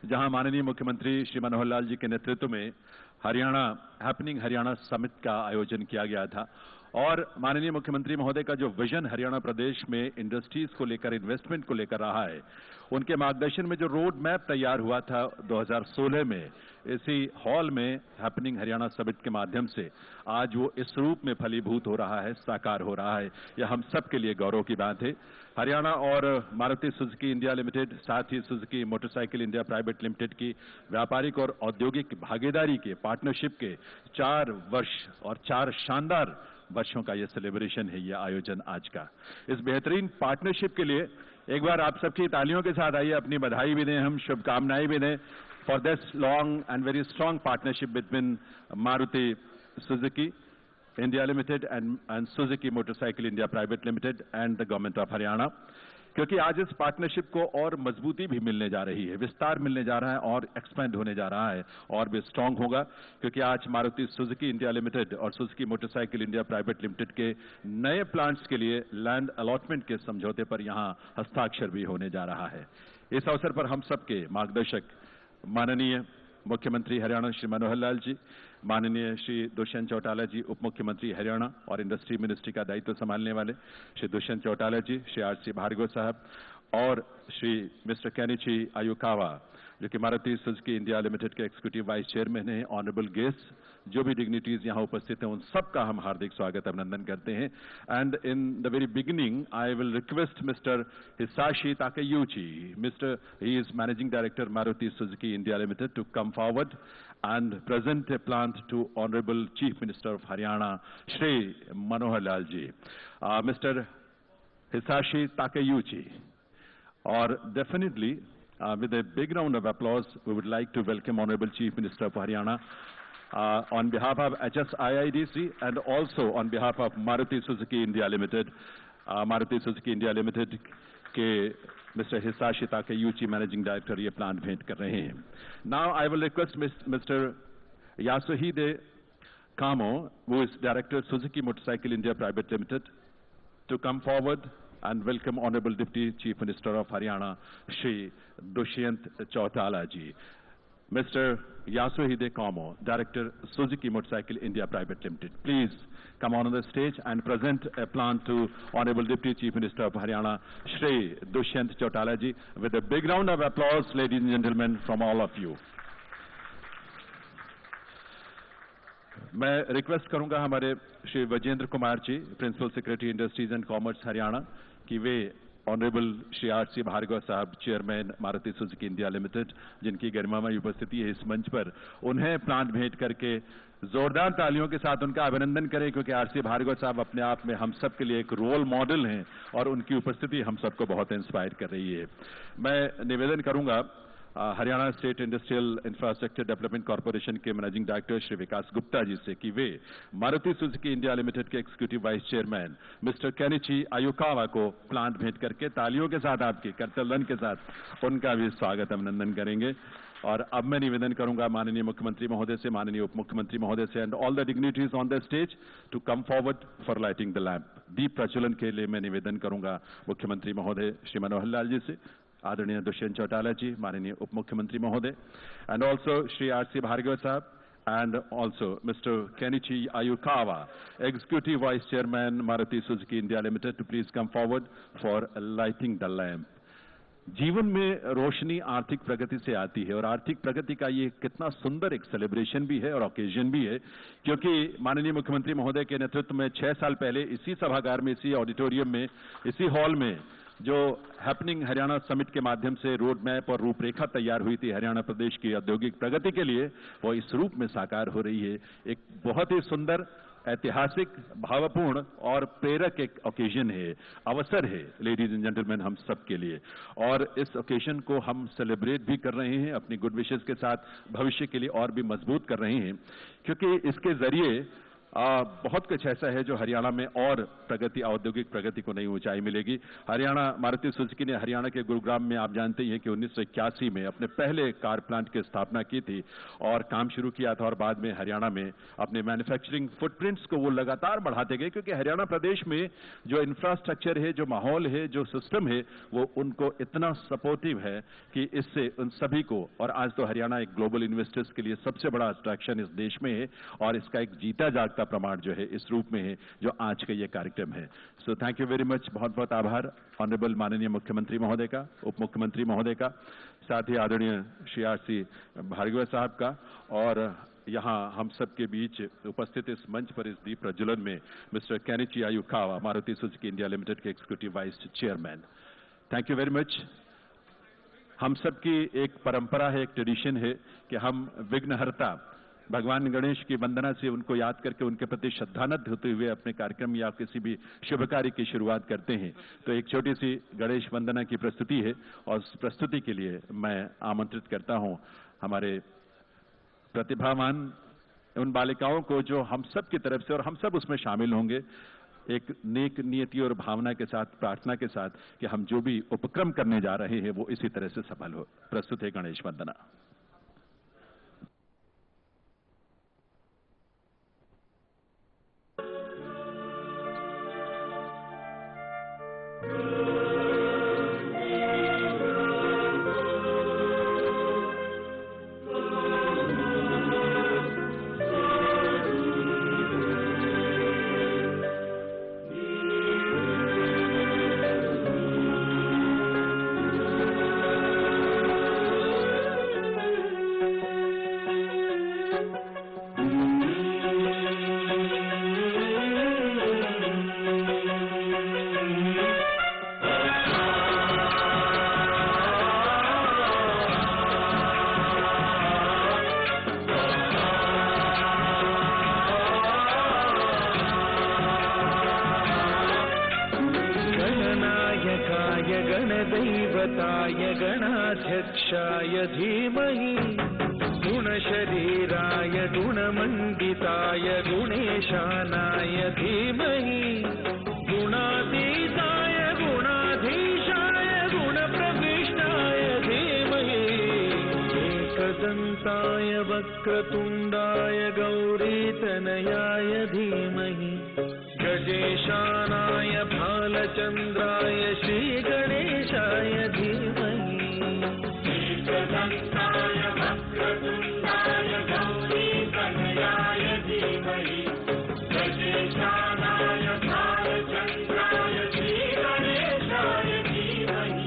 जहां माननीय मुख्यमंत्री श्री मनोहर लाल जी के नेतृत्व में हरियाणा समिट का आयोजन किया गया था और माननीय मुख्यमंत्री महोदय का जो विजन हरियाणा प्रदेश में इंडस्ट्रीज को लेकर, इन्वेस्टमेंट को लेकर रहा है, उनके मार्गदर्शन में जो रोड मैप तैयार हुआ था 2016 में, इसी हॉल में हरियाणा समिट के माध्यम से आज वो इस रूप में फलीभूत हो रहा है, साकार हो रहा है। यह हम सब के लिए गौरव की बात है। हरियाणा और मारुति सुजुकी इंडिया लिमिटेड, साथ ही Suzuki motorcycle India private limited की व्यापारिक और औद्योगिक भागीदारी के, पार्टनरशिप के 4 वर्ष और 4 शानदार वर्षों का ये सेलिब्रेशन है, ये आयोजन आज का। इस बेहतरीन पार्टनरशिप के लिए एक बार आप सबकी तालियों के साथ आइए, अपनी बधाई भी दें, हम शुभकामनाएं भी दें for this long and very strong partnership between Maruti Suzuki India Limited and Suzuki Motorcycle India Private Limited and the Government of Haryana, क्योंकि आज इस पार्टनरशिप को और मजबूती भी मिलने जा रही है, विस्तार मिलने जा रहा है और एक्सपेंड होने जा रहा है और भी स्ट्रांग होगा, क्योंकि आज मारुति सुजुकी इंडिया लिमिटेड और Suzuki motorcycle India private limited के नए प्लांट्स के लिए लैंड अलॉटमेंट के समझौते पर यहां हस्ताक्षर भी होने जा रहा है। इस अवसर पर हम सबके मार्गदर्शक माननीय मुख्यमंत्री हरियाणा श्री मनोहर लाल जी, माननीय श्री दुष्यंत चौटाला जी, उप मुख्यमंत्री हरियाणा और इंडस्ट्री मिनिस्ट्री का दायित्व संभालने वाले श्री दुष्यंत चौटाला जी, श्री आर.सी. भार्गव साहब और श्री मिस्टर केनिची आयुकावा, जो कि मारुति सुजुकी इंडिया लिमिटेड के एग्जीक्यूटिव वाइस चेयरमैन हैं, ऑनरेबल गेस्ट, जो भी डिग्निटीज यहां उपस्थित हैं, उन सबका हम हार्दिक स्वागत अभिनंदन करते हैं। And in the very beginning I will request mister Hisashi Takeuchi, mister he is managing director Maruti Suzuki India limited, to come forward and present a plant to Honorable Chief Minister of Haryana, Shri Manohar Lal ji. Mr. Hisashi Takeuchi. Or definitely, with a big round of applause, we would like to welcome Honorable Chief Minister of Haryana on behalf of HSIIDC and also on behalf of Maruti Suzuki India Limited. Maruti Suzuki India Limited के Mr. Hisashi Takeuchi, Managing Director, ये plan भेंट कर रहे हैं। Now I will request Mr. Yasuhide Kamo, who is Director Suzuki Motorcycle India Private Limited, to come forward and welcome Honorable Deputy Chief Minister of Haryana, Shri Dushyant Chautala ji. Mr. Yasuhide Kamo, Director Suzuki Motorcycle India Private Limited, please come on the stage and present a plant to Honorable Deputy Chief Minister of Haryana, Shri Dushyant Chautala ji, with a big round of applause, ladies and gentlemen, from all of you. मैं request करूंगा हमारे Shri Vijendra Kumar ji, principal secretary industries and commerce Haryana, कि वे honourable Shri R C. Bhargava साहब, chairman Maruti Suzuki India limited, जिनकी गरिमामय उपस्थिति है इस मंच पर, उन्हें प्लांट भेंट करके जोरदार तालियों के साथ उनका अभिनंदन करें, क्योंकि आर.सी. भार्गव साहब अपने आप में हम सब के लिए एक रोल मॉडल हैं और उनकी उपस्थिति हम सबको बहुत इंस्पायर कर रही है। मैं निवेदन करूंगा Haryana state industrial infrastructure development corporation के मैनेजिंग डायरेक्टर श्री विकास गुप्ता जी से कि वे मारुति सुजुकी इंडिया लिमिटेड के executive vice chairman mister Kenichi Ayukawa को प्लांट भेंट करके तालियों के साथ, आपके करतलन के साथ उनका भी स्वागत अभिनंदन करेंगे। और अब मैं निवेदन करूंगा माननीय मुख्यमंत्री महोदय से, माननीय उप मुख्यमंत्री महोदय से, and all the dignities on the stage to come forward for lighting the lamp. दीप प्रज्वलन के लिए मैं निवेदन करूंगा मुख्यमंत्री महोदय श्री मनोहर लाल जी से, आदरणीय दुष्यंत चौटाला जी, माननीय उप मुख्यमंत्री महोदय, and also Shri R C. Bhargava Sahab, and also Mr. Kenichi Ayukawa, Executive Vice Chairman Maruti Suzuki India Limited, to please come forward for lighting the lamp. जीवन में रोशनी आर्थिक प्रगति से आती है और आर्थिक प्रगति का ये कितना सुंदर एक सेलिब्रेशन भी है और ओकेजन भी है, क्योंकि माननीय मुख्यमंत्री महोदय के नेतृत्व में 6 साल पहले इसी सभागार में, इसी ऑडिटोरियम में, इसी हॉल में जो हरियाणा समिट के माध्यम से रोड मैप और रूपरेखा तैयार हुई थी हरियाणा प्रदेश की औद्योगिक प्रगति के लिए, वो इस रूप में साकार हो रही है। एक बहुत ही सुंदर, ऐतिहासिक, भावपूर्ण और प्रेरक एक ओकेजन है, अवसर है लेडीज एंड जेंटलमैन, हम सब के लिए। और इस ओकेजन को हम सेलिब्रेट भी कर रहे हैं अपनी गुड विशेस के साथ, भविष्य के लिए और भी मजबूत कर रहे हैं, क्योंकि इसके जरिए बहुत कुछ ऐसा है जो हरियाणा में और प्रगति, औद्योगिक प्रगति को नई ऊंचाई मिलेगी। हरियाणा, मारुति सुजुकी ने हरियाणा के गुरुग्राम में, आप जानते ही हैं कि 1981 में अपने पहले कार प्लांट की स्थापना की थी और काम शुरू किया था, और बाद में हरियाणा में अपने मैन्युफैक्चरिंग फुटप्रिंट्स को वो लगातार बढ़ाते गए, क्योंकि हरियाणा प्रदेश में जो इंफ्रास्ट्रक्चर है, जो माहौल है, जो सिस्टम है, वो उनको इतना सपोर्टिव है कि इससे उन सभी को, और आज तो हरियाणा एक ग्लोबल इन्वेस्टर्स के लिए सबसे बड़ा अट्रैक्शन इस देश में है, और इसका एक जीता जागता प्रमाण जो है इस रूप में है जो आज का ये कार्यक्रम है। So thank you very much, बहुत बहुत आभार ऑनरेबल माननीय मुख्यमंत्री महोदय का, उप मुख्यमंत्री महोदय का, साथ ही आदरणीय श्री आर.सी. भार्गव साहब का, और यहाँ हम सब के बीच उपस्थित इस मंच पर इस दीप प्रज्वलन में mister Kenichi Ayukawa, Maruti Suzuki India limited के executive vice chairman. Thank you very much. हम सब की एक परंपरा है, एक ट्रेडिशन है कि हम विघ्नहर्ता भगवान गणेश की वंदना से उनको याद करके उनके प्रति श्रद्धानत होते हुए अपने कार्यक्रम या किसी भी शुभ कार्य की शुरुआत करते हैं। तो एक छोटी सी गणेश वंदना की प्रस्तुति है, और उस प्रस्तुति के लिए मैं आमंत्रित करता हूं हमारे प्रतिभावान उन बालिकाओं को जो हम सब की तरफ से, और हम सब उसमें शामिल होंगे, एक नेक नियति और भावना के साथ, प्रार्थना के साथ कि हम जो भी उपक्रम करने जा रहे हैं वो इसी तरह से सफल हो। प्रस्तुत है गणेश वंदना। गणदैवताय गणाध्यक्षाय धीमहि गुणशरीराय गुणमण्डिताय गुणेशानाय धीमहि गुणातीताय गुणाधीशाय गुणप्रविष्टाय धीमहि एकदन्ताय वक्रतुण्डाय गौरीतनयाय धीमहि गजेशानाय भालचन्द्राय श्रीगणेशाय धीमहि एकदन्ताय वक्रतुण्डाय गौरीतनयाय धीमहि गजेशानाय भालचन्द्राय श्रीगणेशाय धीमहि।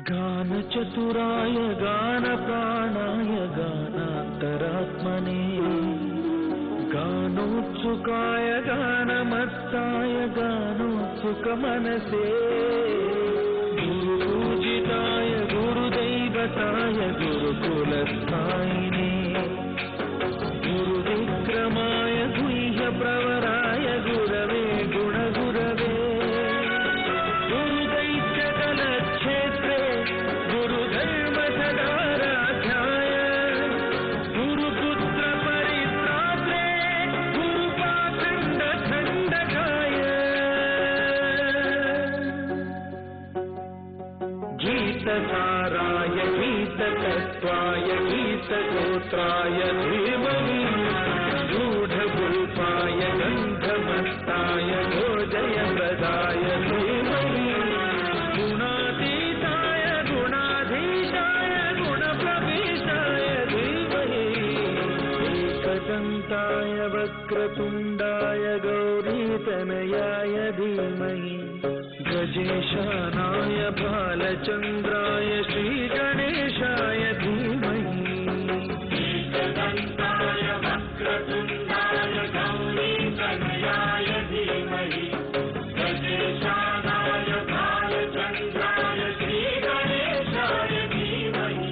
गानचतुराय गानप्राणाय गानान्तरात्मने गानोत्सुकाय गानमत्ताय गानोत्सुकमनसे गुरुपूजिताय गुरुदैवताय गुरुकुलस्थायिने गुरुविक्रमाय गुह्यप्रवराय गुरवे गुणगुरवे गुरुदैत्यकलक्षेत्रे गुरुधर्मसदाराध्याय गुरुपुत्रपरित्रात्रे गुरुपाखण्डखण्डकाय गीतसाराय गीततत्त्वाय गीतगोत्राय धीमहि गूढगुल्पाय गन्धमस्ताय गोजयप्रदाय धीमहि गुणातीताय गुणाधीशाय गुणप्रविष्टाय धीमहि एकदन्ताय वक्रतुण्डाय गौरीतनयाय धीमहि गजेशानाय बालचन्द्राय श्रीगणेशाय धीमहि एकदन्ताय वक्रतुण्डाय गौरीतनयाय धीमहि गजेशानाय बालचन्द्राय श्रीगणेशाय धीमहि।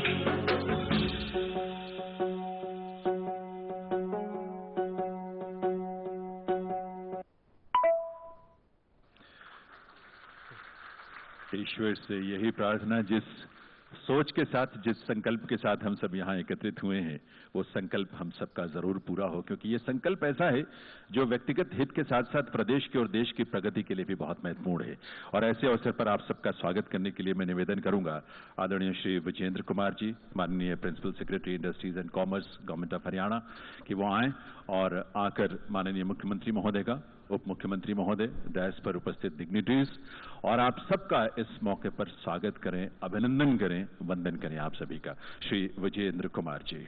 ईश्वर से यही प्रार्थना, जिस सोच के साथ, जिस संकल्प के साथ हम सब यहाँ एकत्रित हुए हैं, वो संकल्प हम सबका जरूर पूरा हो, क्योंकि ये संकल्प ऐसा है जो व्यक्तिगत हित के साथ साथ प्रदेश के और देश की प्रगति के लिए भी बहुत महत्वपूर्ण है। और ऐसे अवसर पर आप सबका स्वागत करने के लिए मैं निवेदन करूंगा आदरणीय श्री विजेंद्र कुमार जी, माननीय principal secretary industries and commerce, government of Haryana, कि वो आए और आकर माननीय मुख्यमंत्री महोदय का, उप मुख्यमंत्री महोदय, डैश पर उपस्थित डिग्निटरीज और आप सबका इस मौके पर स्वागत करें, अभिनंदन करें, वंदन करें आप सभी का। श्री विजेंद्र कुमार जी।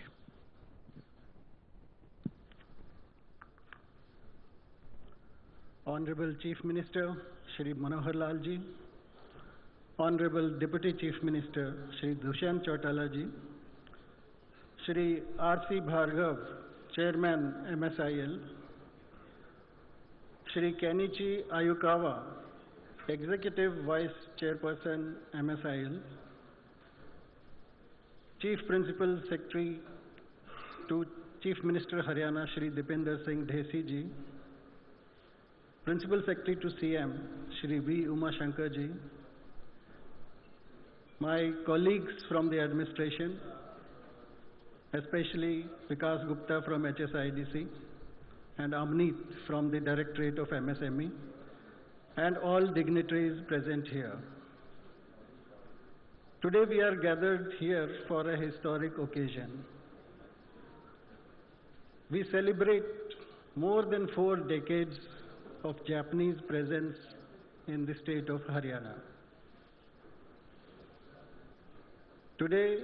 Honorable Chief Minister Shri Manohar Lal ji, Honorable Deputy Chief Minister Shri Dushyant Chautala ji, Shri R.C. Bhargav, Chairman MSIL, Shri Kenichi Ayukawa, Executive Vice Chairperson MSIL, Chief Principal Secretary to Chief Minister Haryana Shri Dipender Singh Dhesi ji, Principal Secretary to CM Shri V. Uma Shankar ji, my colleagues from the administration, especially Vikas Gupta from HSIDC and Amneet from the Directorate of MSME, and all dignitaries present here. Today we are gathered here for a historic occasion. We celebrate more than 4 decades of Japanese presence in the state of Haryana. Today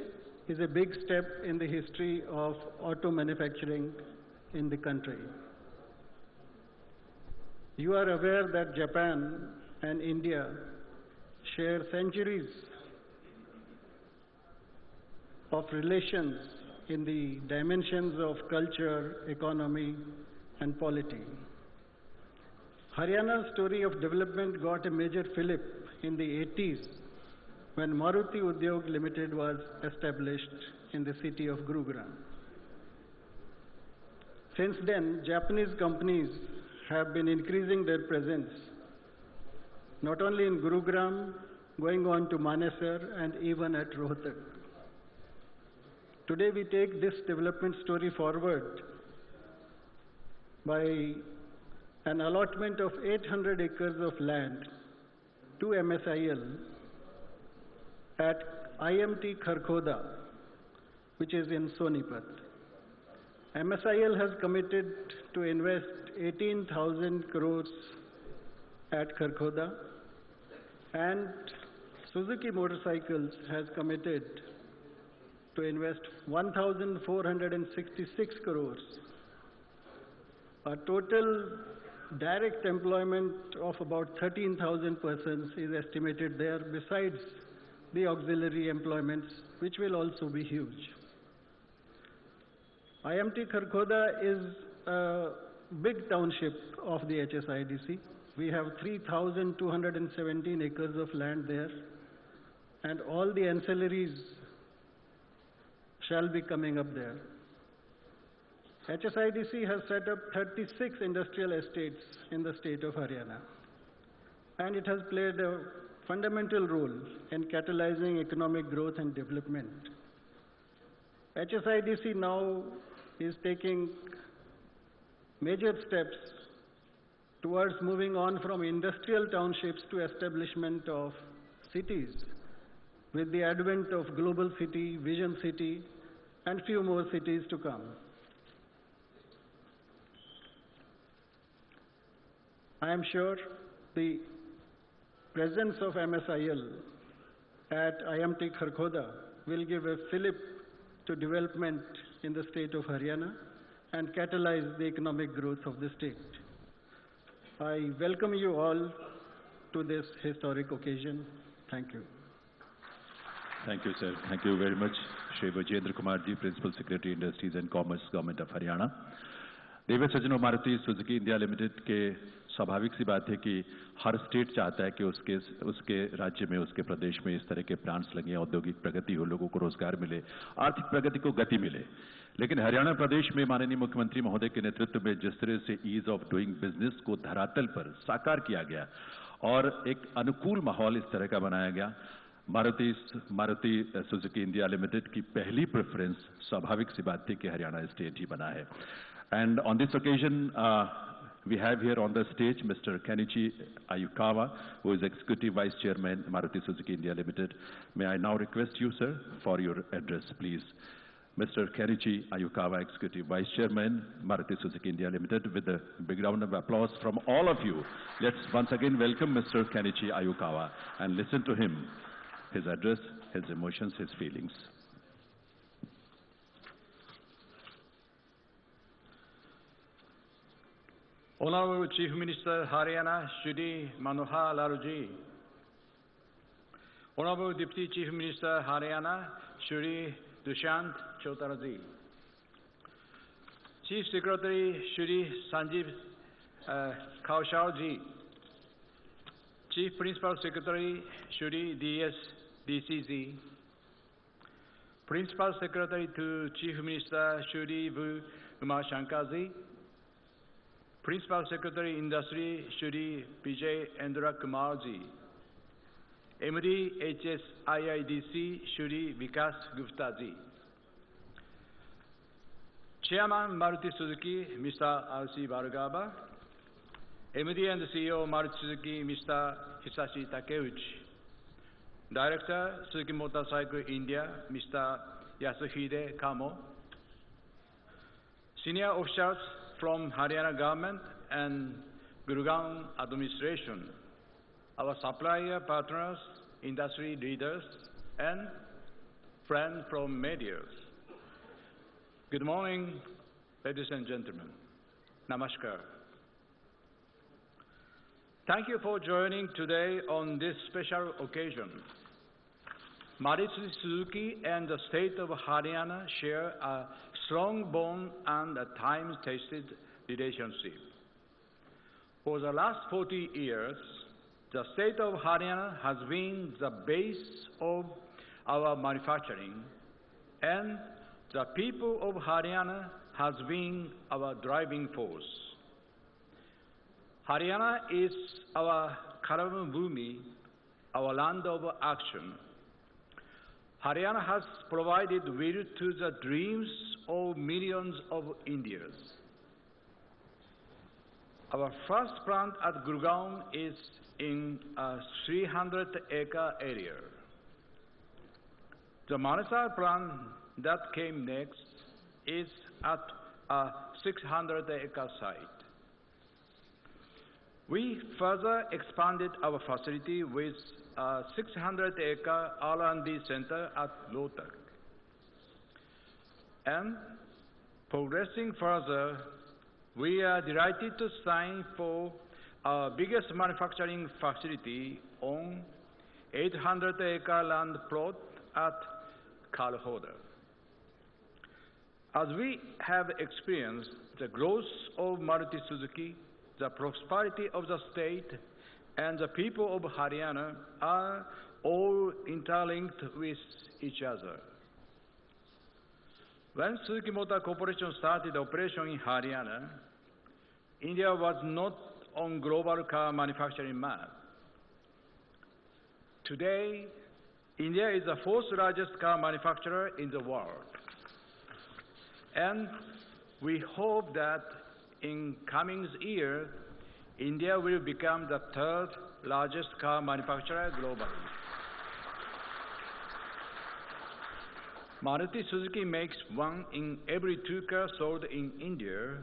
is a big step in the history of auto manufacturing in the country. You are aware that Japan and India share centuries of relations in the dimensions of culture, economy, and polity. Haryana's story of development got a major fillip in the 80s when Maruti Udyog Limited was established in the city of Gurugram. Since then, Japanese companies have been increasing their presence, not only in Gurugram, going on to Manesar and even at Rohtak. Today we take this development story forward by an allotment of 800 acres of land to MSIL at IMT Kharkhoda, which is in Sonipat. MSIL has committed to invest 18,000 crores at Kharkhoda, and Suzuki Motorcycles has committed to invest 1,466 crores. A total direct employment of about 13,000 persons is estimated there, besides the auxiliary employments, which will also be huge. IMT Kharkhoda is a big township of the HSIDC. We have 3,217 acres of land there, and all the ancillaries shall be coming up there. HSIDC has set up 36 industrial estates in the state of Haryana, and it has played a fundamental role in catalyzing economic growth and development. HSIDC now is taking major steps towards moving on from industrial townships to establishment of cities with the advent of Global City, Vision City, and few more cities to come. I am sure the presence of MSIL at IMT Kharkhoda will give a fillip to development in the state of Haryana and catalyze the economic growth of the state. I welcome you all to this historic occasion. Thank you. Thank you, sir. Thank you very much, Shri Vijendra Kumar ji, Principal Secretary Industries and Commerce, Government of Haryana. देवी सज्जनों, Maruti Suzuki India limited के स्वाभाविक सी बात है कि हर state चाहता है कि उसके राज्य में, उसके प्रदेश में इस तरह के प्लांट्स लगे, औद्योगिक प्रगति हो, लोगों को रोजगार मिले, आर्थिक प्रगति को गति मिले। लेकिन हरियाणा प्रदेश में माननीय मुख्यमंत्री महोदय के नेतृत्व में जिस तरह से ईज ऑफ डूइंग बिजनेस को धरातल पर साकार किया गया और एक अनुकूल माहौल इस तरह का बनाया गया, मारुति सुजुकी इंडिया लिमिटेड की पहली प्रेफरेंस स्वाभाविक सी बात थी कि हरियाणा स्टेट ही बना है। And on this occasion, we have here on the stage Mr. Kenichi Ayukawa, who is Executive Vice Chairman, Maruti Suzuki India Limited. May I now request you, sir, for your address, please. Mr. Kenichi Ayukawa, Executive Vice Chairman, Maruti Suzuki India Limited, with a big round of applause from all of you. Let's once again welcome Mr. Kenichi Ayukawa and listen to him, his address, his emotions, his feelings. Honorable Chief Minister Haryana, Shri Manohar Lal ji. Honorable Deputy Chief Minister Haryana, Shri Dushyant Chaudhary ji. Chief Secretary Shri Sanjeev Kaushal ji. Chief Principal Secretary Shri D.S. DC ji. Principal Secretary to Chief Minister Shri V. Umar Shankar ji. Principal Secretary Industry Shri Vijay Indra Kumar ji, MD HSIIDC Shri Vikas Gupta ji, Chairman Maruti Suzuki Mr. R.C. Bhargava, MD and CEO Maruti Suzuki Mr. Hisashi Takeuchi, Director Suzuki Motorcycle India Mr. Yasuhide Kamo, Senior officials from Haryana government and Gurugram administration, our supplier partners, industry leaders, and friends from media. Good morning, ladies and gentlemen. Namaskar. Thank you for joining today on this special occasion. Maruti Suzuki and the state of Haryana share a strong bond and a time-tested relationship. For the last 40 years, the state of Haryana has been the base of our manufacturing, and the people of Haryana has been our driving force. Haryana is our Karavan Bhumi, our land of action. Haryana has provided will to the dreams of millions of Indians. Our first plant at Gurugram is in a 300-acre area. The Manesar plant that came next is at a 600-acre site. We further expanded our facility with a 600-acre R&D center at Lotak. And progressing further, we are delighted to sign for our biggest manufacturing facility on 800-acre land plot at Kalhoda. As we have experienced the growth of Maruti Suzuki, the prosperity of the state, and the people of Haryana are all interlinked with each other. When Suzuki Motor Corporation started operation in Haryana, India was not on global car manufacturing map. Today, India is the fourth largest car manufacturer in the world. And we hope that in coming years, India will become the third largest car manufacturer globally. Maruti Suzuki makes 1 in every 2 cars sold in India.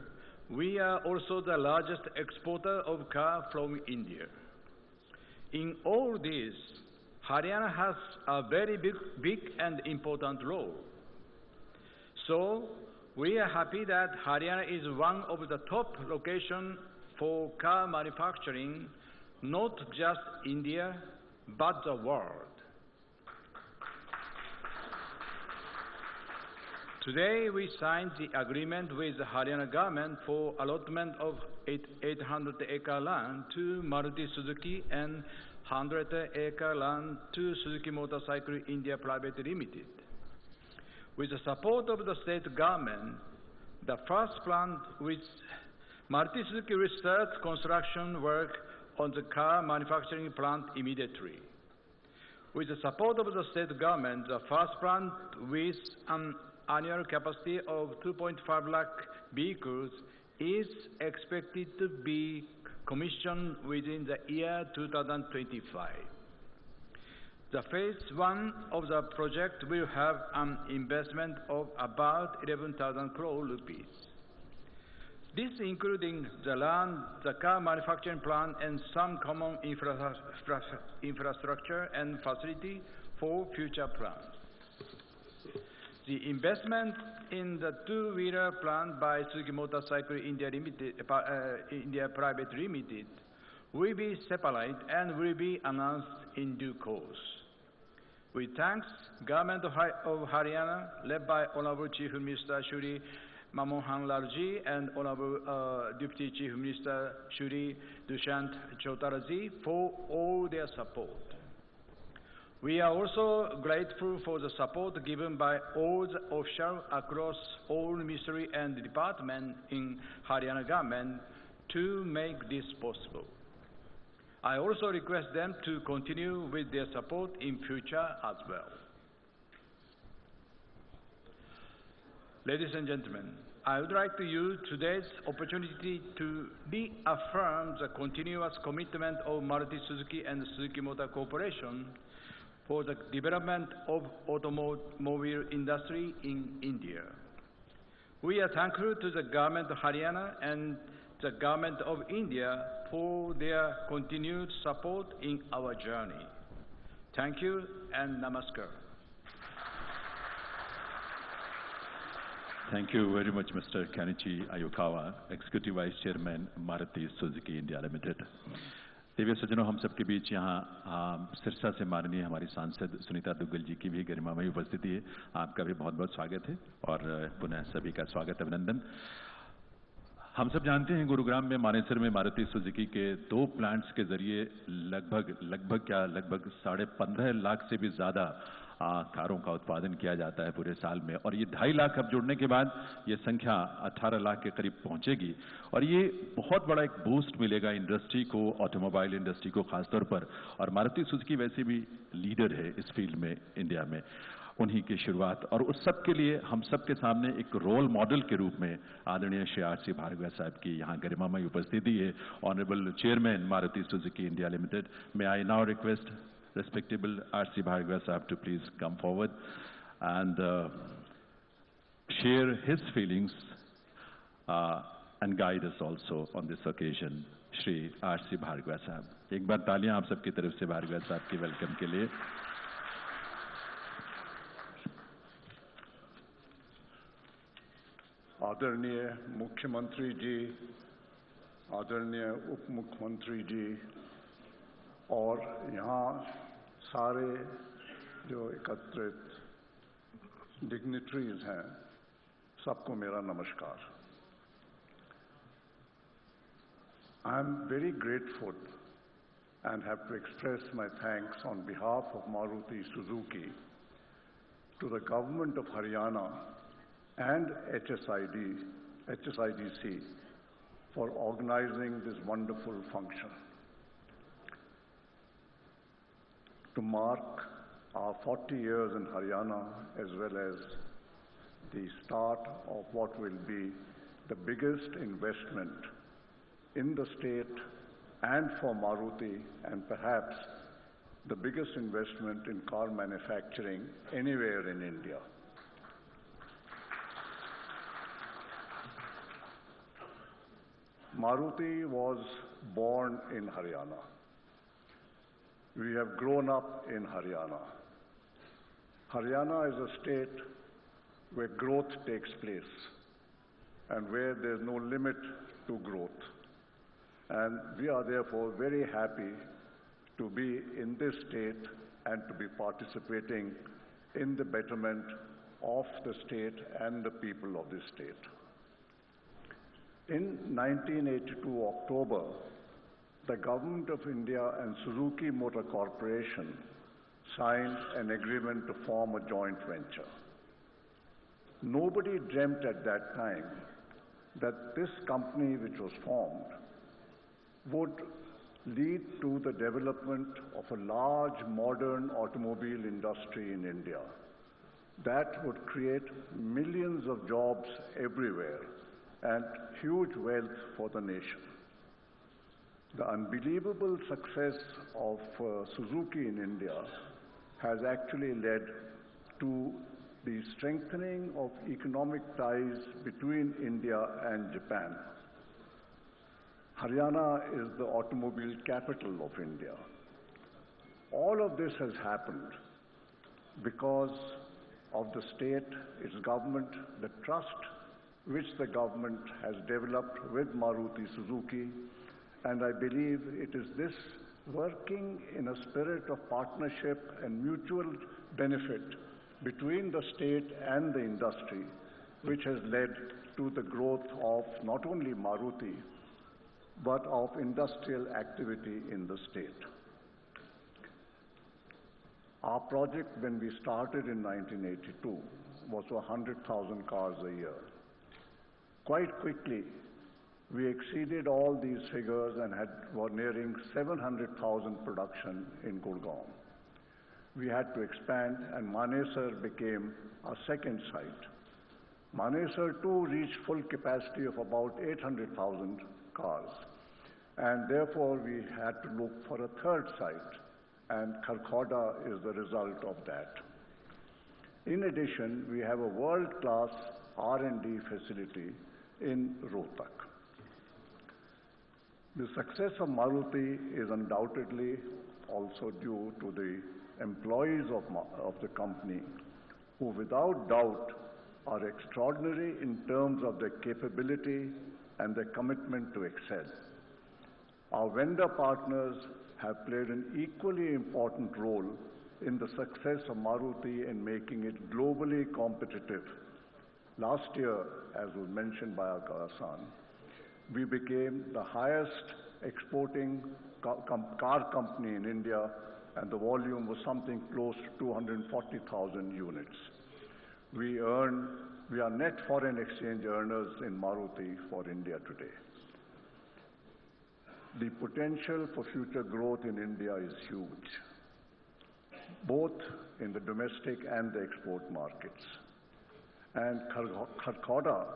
We are also the largest exporter of cars from India. In all this, Haryana has a very big and important role. So, we are happy that Haryana is one of the top locations for car manufacturing not just India, but the world. Today, we signed the agreement with the Haryana government for allotment of 800-acre land to Maruti Suzuki and 100-acre land to Suzuki Motorcycle India Private Limited. With the support of the state government, the first plant with Maruti Suzuki will start construction work on the car manufacturing plant immediately. With the support of the state government, the first plant with an annual capacity of 2.5 lakh vehicles is expected to be commissioned within the year 2025. The phase 1 of the project will have an investment of about 11,000 crore rupees. This including the land, the car manufacturing plant, and some common infrastructure and facility for future plants. The investment in the two-wheeler plant by Suzuki Motorcycle India Private Limited will be separate and will be announced in due course. We thank Government of Haryana, led by Honorable Chief Minister Shri Manohar Lal ji and Honorable Deputy Chief Minister Shri Dushyant Chautara ji for all their support. We are also grateful for the support given by all the officials across all ministries and departments in Haryana government to make this possible. I also request them to continue with their support in future as well. Ladies and gentlemen, I would like to use today's opportunity to reaffirm the continuous commitment of Maruti Suzuki and Suzuki Motor Corporation for the development of automobile industry in India. We are thankful to the Government of Haryana and the Government of India for their continued support in our journey. Thank you and namaskar. Thank you very much, Mr. Kenichi Ayukawa, Executive Vice Chairman, Maruti Suzuki India Limited. देवी सज्जनों, हम सबके बीच यहाँ सिरसा से माननीय हमारी सांसद सुनीता दुग्गल जी की भी गरिमामयी उपस्थिति है। आपका भी बहुत बहुत स्वागत है और पुनः सभी का स्वागत अभिनंदन। हम सब जानते हैं गुरुग्राम में मानेसर में मारुति सुजुकी के 2 प्लांट्स के जरिए लगभग 15.5 लाख से भी ज्यादा कारों का उत्पादन किया जाता है पूरे साल में, और ये 2.5 लाख अब जुड़ने के बाद ये संख्या 18 लाख के करीब पहुंचेगी और ये बहुत बड़ा एक बूस्ट मिलेगा इंडस्ट्री को, ऑटोमोबाइल इंडस्ट्री को खासतौर पर। और मारुति सुजुकी वैसे भी लीडर है इस फील्ड में इंडिया में, उन्हीं की शुरुआत और उस सब के लिए हम सब के सामने एक रोल मॉडल के रूप में आदरणीय श्री आर.सी. भार्गव साहब की यहाँ गरिमामयी उपस्थिति है। Honourable chairman Maruti Suzuki India limited, may I now request respectable R.C. Bhargava Sahab to please come forward and share his feelings and guide us also on this occasion. Shri R.C. Bhargava Sahab, एक बार तालियां आप सबकी तरफ से भार्गव साहब की welcome के लिए। आदरणीय मुख्यमंत्री जी, आदरणीय उप मुख्यमंत्री जी और यहाँ सारे जो एकत्रित डिग्निटरीज हैं, सबको मेरा नमस्कार। I am very grateful and have to express my thanks on behalf of Maruti Suzuki to the Government of Haryana and HSIDC for organizing this wonderful function. To mark our 40 years in Haryana as well as the start of what will be the biggest investment in the state and for Maruti, and perhaps the biggest investment in car manufacturing anywhere in India. Maruti was born in Haryana. We have grown up in Haryana. Haryana is a state where growth takes place and where there's no limit to growth. And we are therefore very happy to be in this state and to be participating in the betterment of the state and the people of this state. In 1982 October, the Government of India and Suzuki Motor Corporation signed an agreement to form a joint venture. Nobody dreamt at that time that this company which was formed would lead to the development of a large modern automobile industry in India that would create millions of jobs everywhere and huge wealth for the nation. The unbelievable success of Suzuki in India has actually led to the strengthening of economic ties between India and Japan. Haryana is the automobile capital of India. All of this has happened because of the state, its government, the trust which the government has developed with Maruti Suzuki, and I believe it is this working in a spirit of partnership and mutual benefit between the state and the industry which has led to the growth of not only Maruti but of industrial activity in the state. Our project, when we started in 1982, was 100,000 cars a year. Quite quickly, we exceeded all these figures and were nearing 700,000 production in Gurgaon. We had to expand, and Manesar became our second site. Manesar too reached full capacity of about 800,000 cars, and therefore we had to look for a third site, and Kharkhoda is the result of that. In addition, we have a world-class R&D facility in Rohtak. The success of Maruti is undoubtedly also due to the employees of the company, who without doubt are extraordinary in terms of their capability and their commitment to excel. Our vendor partners have played an equally important role in the success of Maruti in making it globally competitive. Last year, as was mentioned by Akasan, we became the highest exporting car company in India, and the volume was something close to 240,000 units. We are net foreign exchange earners in Maruti for India today. The potential for future growth in India is huge, both in the domestic and the export markets. And Kharkhoda,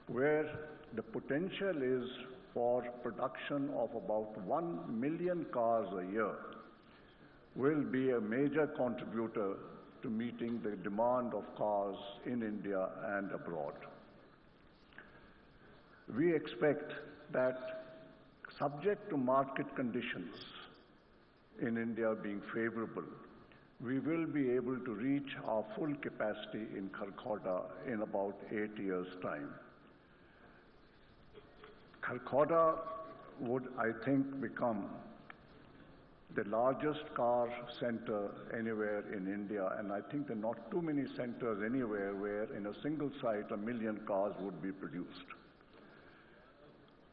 where the potential is for production of about 1 million cars a year, will be a major contributor to meeting the demand of cars in India and abroad. We expect that, subject to market conditions in India being favorable, we will be able to reach our full capacity in Kharkhoda in about 8 years' time. Kharkhoda would, I think, become the largest car center anywhere in India, and I think there are not too many centers anywhere where in a single site 1 million cars would be produced.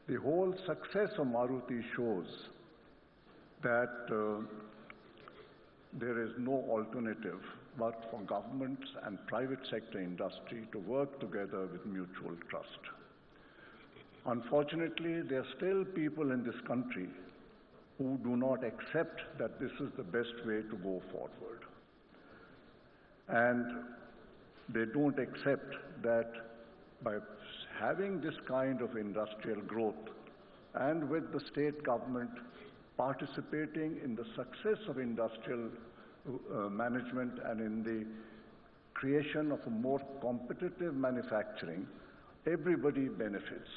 The whole success of Maruti shows that there is no alternative but for governments and private sector industry to work together with mutual trust. Unfortunately, there are still people in this country who do not accept that this is the best way to go forward. And they don't accept that by having this kind of industrial growth and with the state government participating in the success of industrial management and in the creation of a more competitive manufacturing, everybody benefits.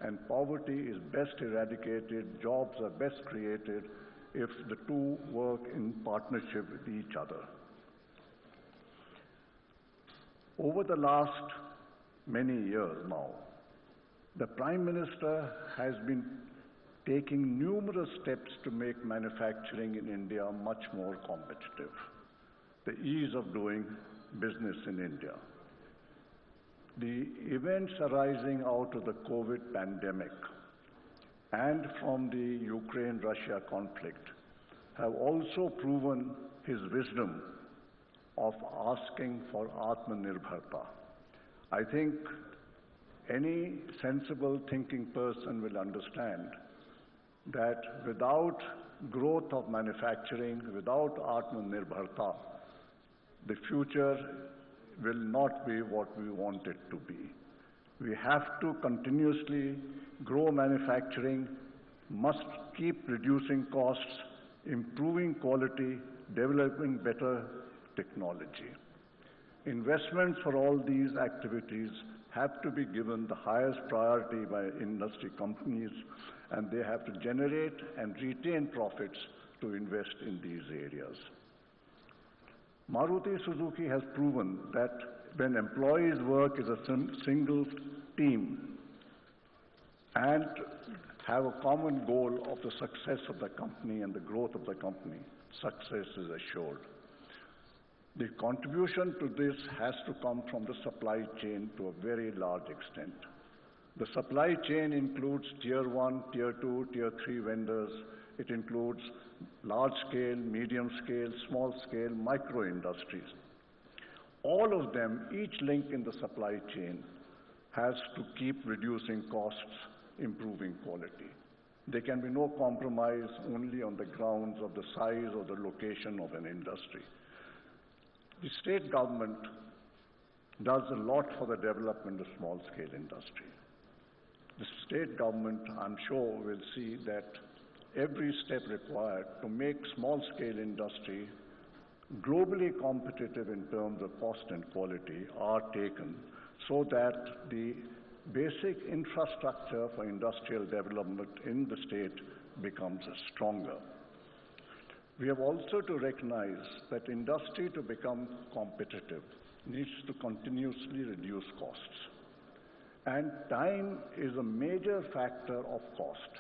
And poverty is best eradicated, jobs are best created if the two work in partnership with each other. Over the last many years now, the Prime Minister has been taking numerous steps to make manufacturing in India much more competitive. The ease of doing business in India. The events arising out of the COVID pandemic and from the Ukraine-Russia conflict have also proven his wisdom of asking for Atmanirbharta. I think any sensible thinking person will understand that without growth of manufacturing, without Atmanirbharta, the future will not be what we want it to be. We have to continuously grow manufacturing, must keep reducing costs, improving quality, developing better technology. Investments for all these activities have to be given the highest priority by industry companies, and they have to generate and retain profits to invest in these areas. Maruti Suzuki has proven that when employees work as a single team and have a common goal of the success of the company and the growth of the company, success is assured. The contribution to this has to come from the supply chain to a very large extent. The supply chain includes Tier 1, Tier 2, Tier 3 vendors. It includes large scale, medium scale, small scale, micro industries. All of them, each link in the supply chain, has to keep reducing costs, improving quality. There can be no compromise only on the grounds of the size or the location of an industry. The state government does a lot for the development of small-scale industry. The state government, I'm sure, will see that every step required to make small-scale industry globally competitive in terms of cost and quality are taken so that the basic infrastructure for industrial development in the state becomes stronger. We have also to recognize that industry, to become competitive, needs to continuously reduce costs. And time is a major factor of cost.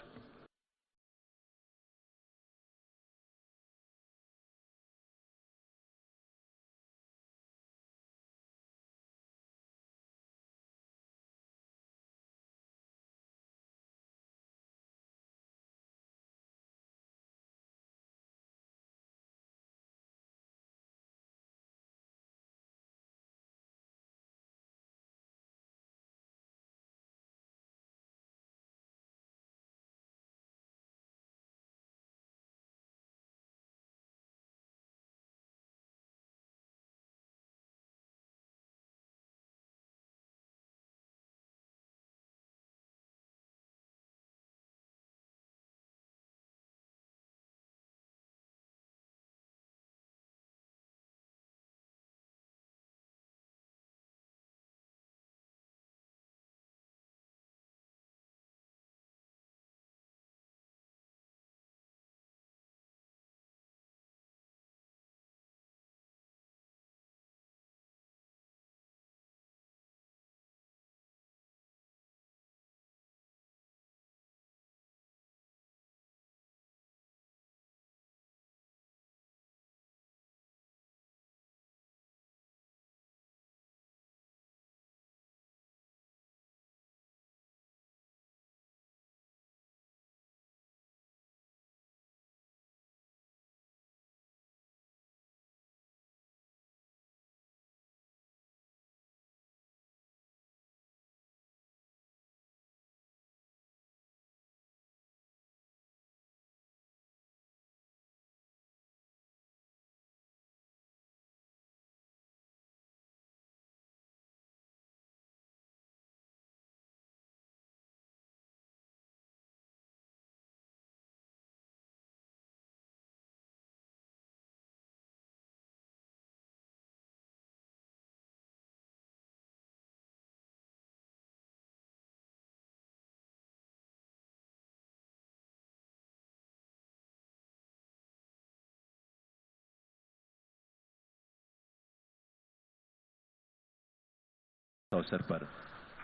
अवसर पर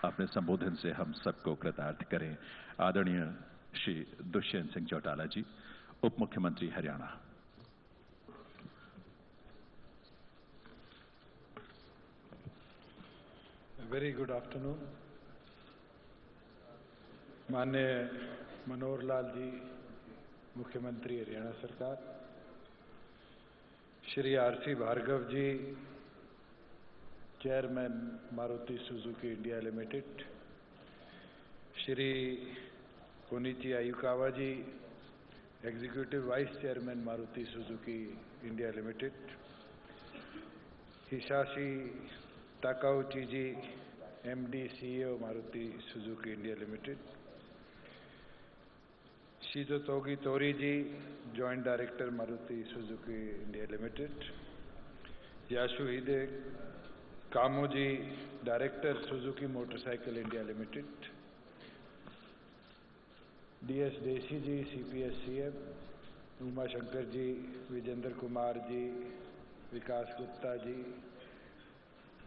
अपने संबोधन से हम सबको कृतार्थ करें। आदरणीय श्री दुष्यंत सिंह चौटाला जी, उप मुख्यमंत्री हरियाणा। Very good afternoon. माननीय मनोहर लाल जी, मुख्यमंत्री हरियाणा सरकार, Shri R C. Bhargava ji, chairman Maruti Suzuki India limited, Shri Kenichi Ayukawa ji, executive vice chairman Maruti Suzuki India limited, Hisashi Takeuchi ji, MD CEO Maruti Suzuki India limited, Shigetoshi Torii ji, joint director Maruti Suzuki India limited, Yasuhide Kamo ji, director Suzuki motorcycle India limited, DS Desi ji, CPS CM, Uma Shankar ji, Vijender Kumar ji, Vikas Gupta ji,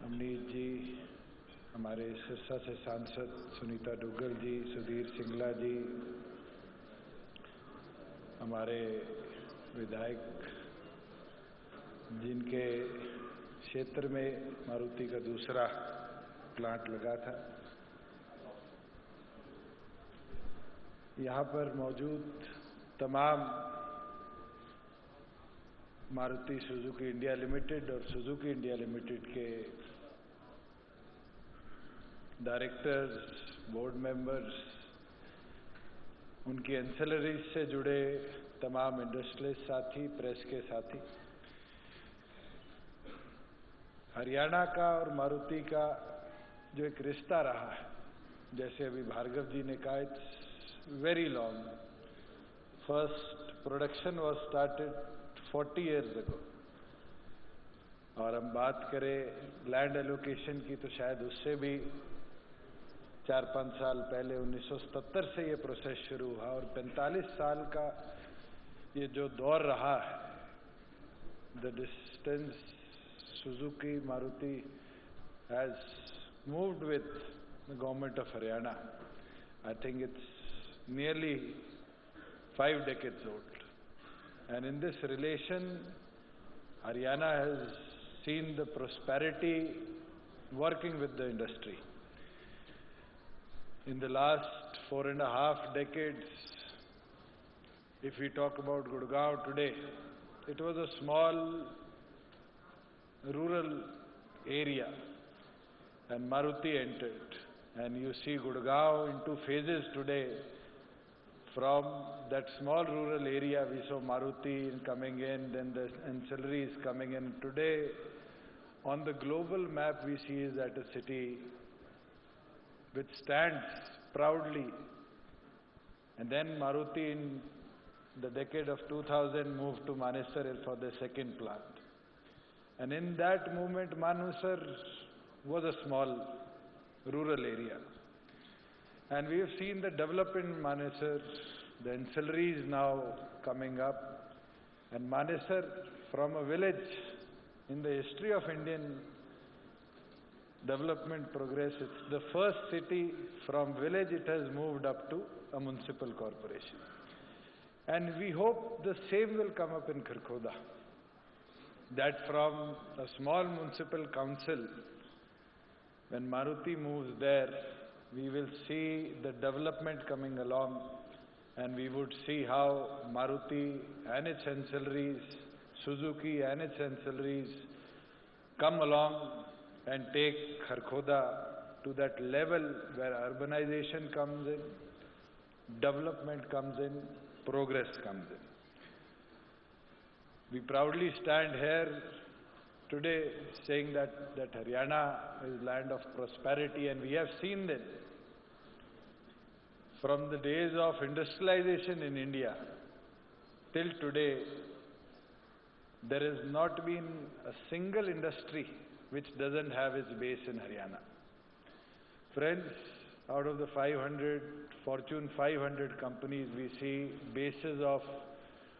Amneet ji, हमारे सिरसा से सांसद सुनीता दुग्गल जी, सुधीर सिंगला जी, हमारे विधायक जिनके क्षेत्र में मारुति का दूसरा प्लांट लगा था, यहाँ पर मौजूद तमाम मारुति सुजुकी इंडिया लिमिटेड और सुजुकी इंडिया लिमिटेड के डायरेक्टर्स, बोर्ड मेंबर्स, उनकी एंसेलरीज से जुड़े तमाम इंडस्ट्रियलिस्ट साथी, प्रेस के साथी, हरियाणा का और मारुति का जो एक रिश्ता रहा है, जैसे अभी भार्गव जी ने कहा, it's very long. First production was started 40 years ago, और हम बात करें लैंड एलोकेशन की तो शायद उससे भी 4-5 साल पहले 1977 से ये प्रोसेस शुरू हुआ, और 45 साल का ये जो दौर रहा है, the distance Suzuki Maruti has moved with the government of Haryana, I think it's nearly 5 decades old, and in this relation Haryana has seen the prosperity working with the industry. In the last 4.5 decades, if we talk about Gurgaon today, it was a small rural area and Maruti entered, and you see Gurgaon in 2 phases today. From that small rural area, we saw Maruti coming in, then the ancillaries coming in. Today, on the global map, we see is that a city which stands proudly. And then Maruti in the decade of 2000 moved to Manesar for the second plant. And in that movement, Manesar was a small rural area. And we have seen the development in Manesar, the ancillaries now coming up. And Manesar, from a village in the history of Indian development progress, it's the first city from village it has moved up to a municipal corporation. And we hope the same will come up in Kharkhoda, that from a small municipal council, when Maruti moves there, we will see the development coming along, and we would see how Maruti and its ancillaries, Suzuki and its ancillaries come along and take Kharkhoda to that level where urbanization comes in, development comes in, progress comes in. We proudly stand here today saying that Haryana is land of prosperity, and we have seen that from the days of industrialization in India till today, there has not been a single industry which doesn't have its base in Haryana. Friends, out of the Fortune 500 companies, we see bases of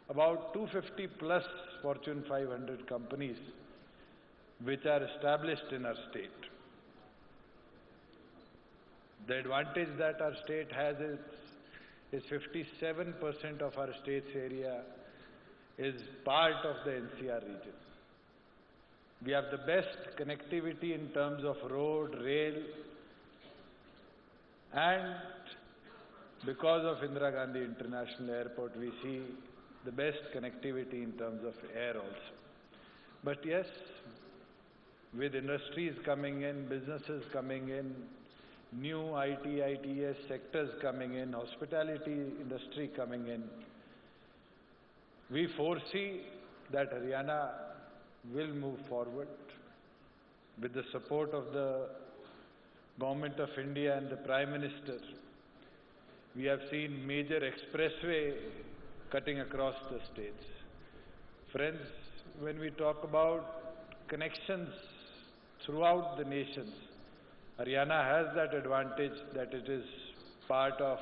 about 250 plus Fortune 500 companies which are established in our state. The advantage that our state has is is 57% of our state's area is part of the NCR region. We have the best connectivity in terms of road, rail, and because of Indira Gandhi International Airport, we see the best connectivity in terms of air also. But yes, with industries coming in, businesses coming in, new IT, ITS sectors coming in, hospitality industry coming in, we foresee that Haryana will move forward with the support of the Government of India and the Prime Minister. We have seen major expressway cutting across the states. Friends, when we talk about connections throughout the nations, Haryana has that advantage that it is part of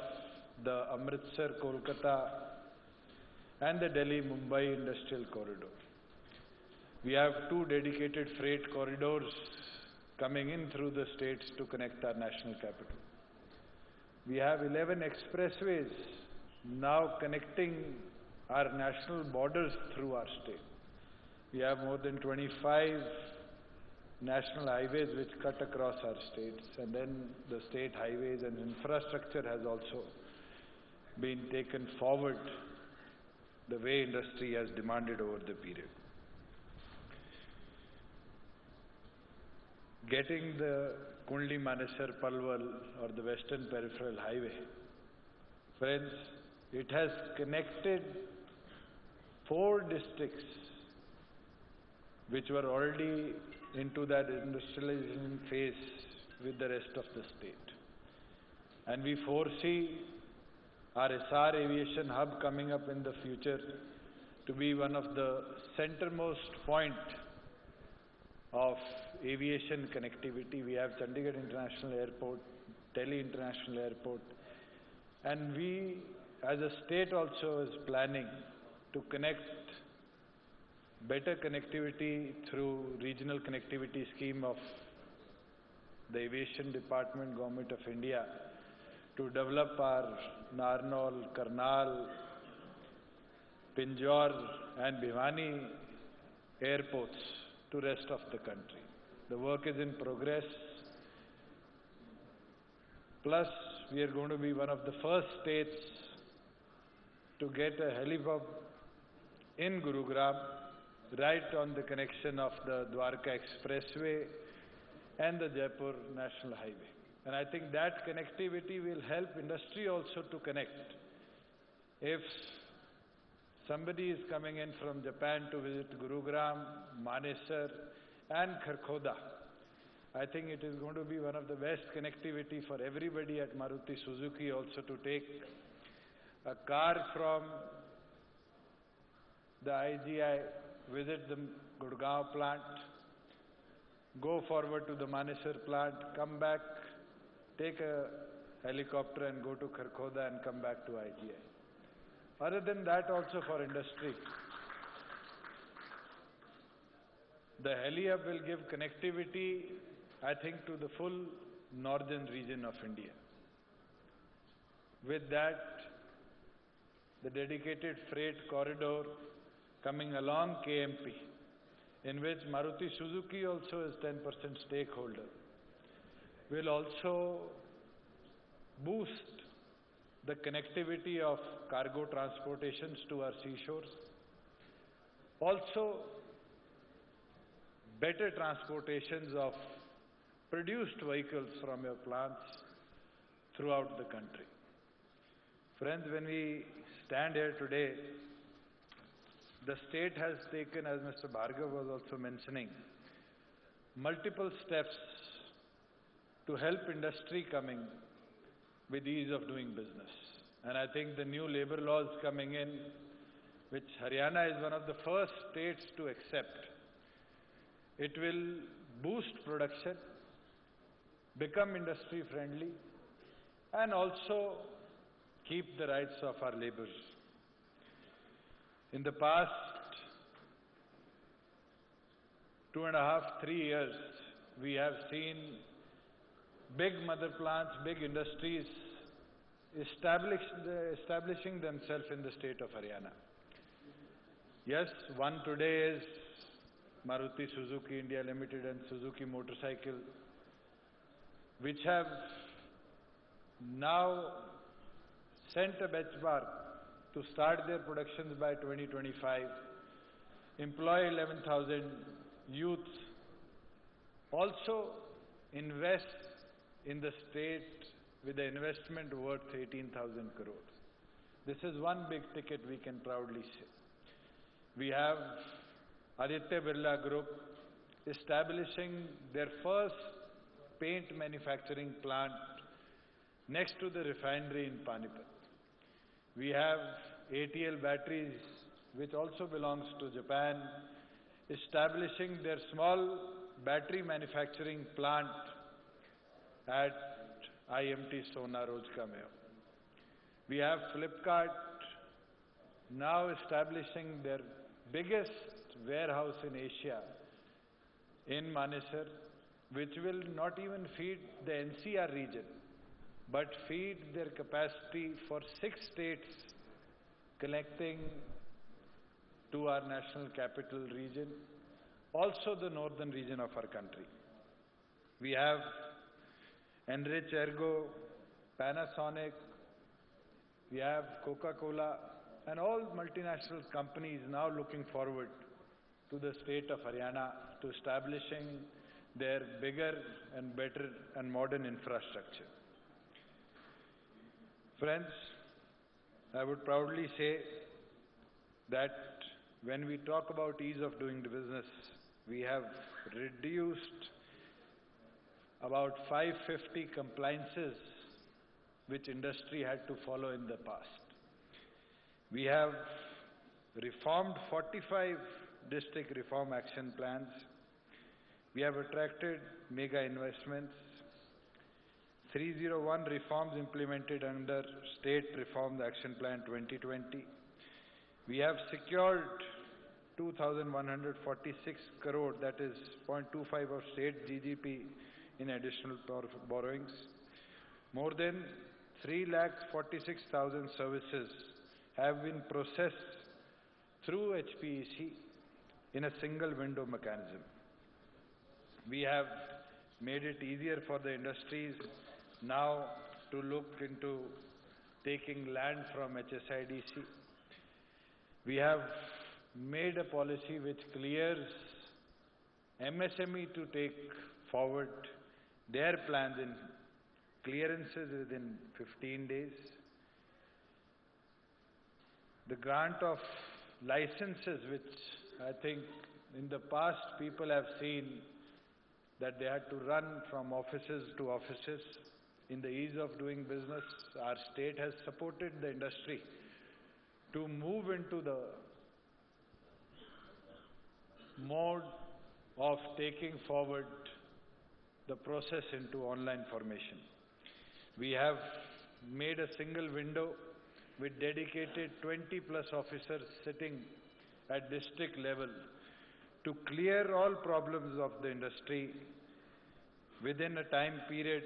the Amritsar, Kolkata and the Delhi-Mumbai Industrial Corridor. We have 2 dedicated freight corridors coming in through the states to connect our national capital. We have 11 expressways now connecting our national borders through our state. We have more than 25 national highways which cut across our states, and then the state highways and infrastructure has also been taken forward the way industry has demanded over the period. Getting the Kundli-Manesar Palwal or the Western Peripheral Highway, friends, it has connected 4 districts which were already into that industrialization phase with the rest of the state. And we foresee our SR aviation hub coming up in the future to be one of the centermost point of aviation connectivity. We have Chandigarh International Airport, Delhi International Airport, and we as a state also is planning to connect better connectivity through regional connectivity scheme of the Aviation Department, Government of India, to develop our Narnaul, Karnal, Pinjore and Bhiwani airports to rest of the country. The work is in progress. Plus, we are going to be one of the first states to get a helipad in Gurugram, right on the connection of the Dwarka Expressway and the Jaipur National Highway. And I think that connectivity will help industry also to connect. If somebody is coming in from Japan to visit Gurugram, Manesar and Kharkhoda, I think it is going to be one of the best connectivity for everybody at Maruti Suzuki also to take a car from the IGI, visit the Gurgaon plant, go forward to the Manesar plant, come back, take a helicopter and go to Kharkhoda and come back to IGI. Other than that also for industry, the heli-hub will give connectivity, I think, to the full northern region of India. With that, the dedicated freight corridor coming along KMP, in which Maruti Suzuki also is 10% stakeholder, will also boost the connectivity of cargo transportations to our seashores. Also, better transportations of produced vehicles from your plants throughout the country. Friends, when we stand here today, the state has taken, as Mr. Bhargav was also mentioning, multiple steps to help industry coming with ease of doing business. And I think the new labor laws coming in, which Haryana is one of the first states to accept, it will boost production, become industry friendly, and also keep the rights of our laborers. In the past 2.5, 3 years, we have seen big mother plants, big industries establishing themselves in the state of Haryana. Yes, one today is Maruti Suzuki India Limited and Suzuki Motorcycle, which have now sent a benchmark to start their productions by 2025, employ 11,000 youths, also invest in the state with an investment worth 18,000 crores. This is one big ticket we can proudly say. We have Aditya Birla Group establishing their first paint manufacturing plant next to the refinery in Panipat. We have ATL Batteries, which also belongs to Japan, establishing their small battery manufacturing plant at IMT Sona Rojka Mein. We have Flipkart now establishing their biggest warehouse in Asia in Manesar, which will not even feed the NCR region, but feed their capacity for 6 states connecting to our national capital region, also the northern region of our country. We have Enrich Ergo, Panasonic, we have Coca-Cola, and all multinational companies now looking forward to the state of Haryana to establishing their bigger and better and modern infrastructure. Friends, I would proudly say that when we talk about ease of doing the business, we have reduced about 550 compliances which industry had to follow in the past. We have reformed 45 district reform action plans. We have attracted mega investments. 301 reforms implemented under State Reform Action Plan 2020. We have secured 2,146 crore, that is 0.25 of state GDP in additional borrowings. More than 3,46,000 services have been processed through HPEC in a single window mechanism. We have made it easier for the industries now to look into taking land from HSIDC. We have made a policy which clears MSME to take forward their plans in clearances within 15 days. The grant of licenses, which I think in the past people have seen that they had to run from offices to offices. In the ease of doing business, our state has supported the industry to move into the mode of taking forward the process into online formation. We have made a single window with dedicated 20+ officers sitting at district level to clear all problems of the industry within a time period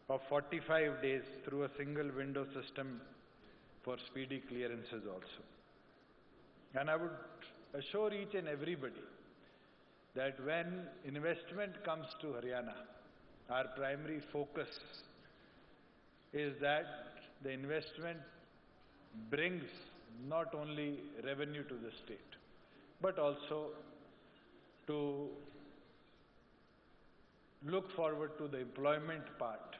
of 45 days through a single window system for speedy clearances also. And I would assure each and everybody that when investment comes to Haryana, our primary focus is that the investment brings not only revenue to the state, but also to look forward to the employment part.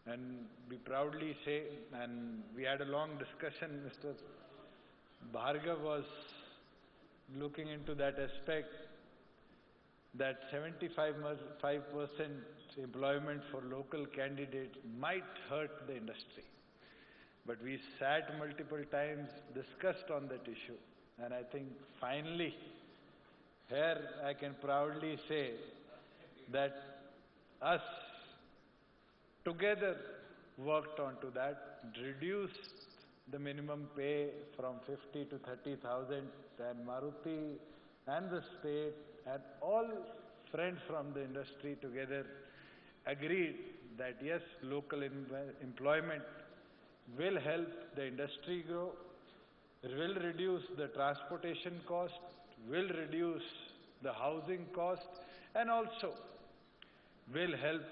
And we proudly say, and we had a long discussion, Mr. Bhargav was looking into that aspect, that 75% employment for local candidates might hurt the industry. But we sat multiple times, discussed on that issue, and I think finally, here I can proudly say that us together worked onto that, reduced the minimum pay from 50 to 30,000, and Maruti and the state and all friends from the industry together agreed that yes, local employment will help the industry grow, will reduce the transportation cost, will reduce the housing cost, and also will help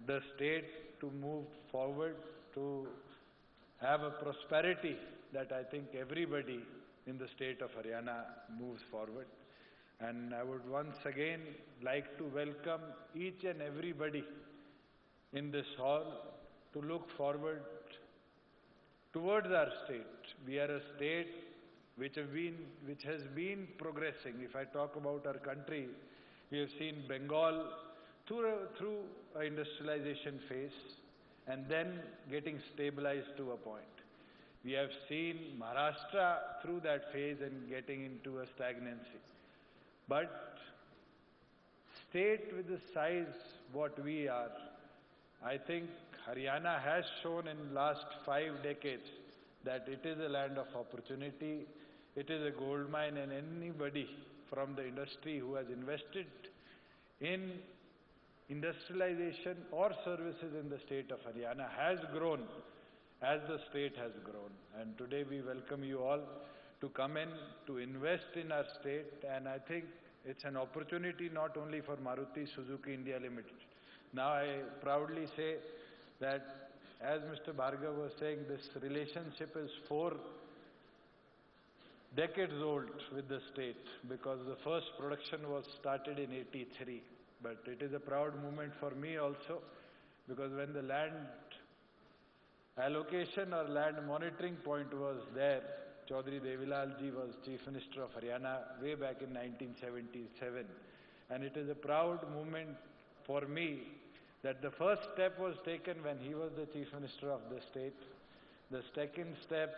the state to move forward, to have a prosperity that I think everybody in the state of Haryana moves forward. And I would once again like to welcome each and everybody in this hall to look forward towards our state. We are a state which has been progressing. If I talk about our country, we have seen Bengal through an industrialization phase and then getting stabilized to a point. We have seen Maharashtra through that phase and getting into a stagnancy. But state with the size what we are, I think Haryana has shown in last 5 decades that it is a land of opportunity, it is a gold mine, and anybody from the industry who has invested in industrialization or services in the state of Haryana has grown as the state has grown. And today we welcome you all to come in, to invest in our state, and I think it's an opportunity not only for Maruti Suzuki India Limited. Now I proudly say that, as Mr. Bhargav was saying, this relationship is 4 decades old with the state, because the first production was started in '83. But it is a proud moment for me also, because when the land allocation or land monitoring point was there, Chaudhry Devilal ji was Chief Minister of Haryana way back in 1977. And it is a proud moment for me that the first step was taken when he was the Chief Minister of the state. The second step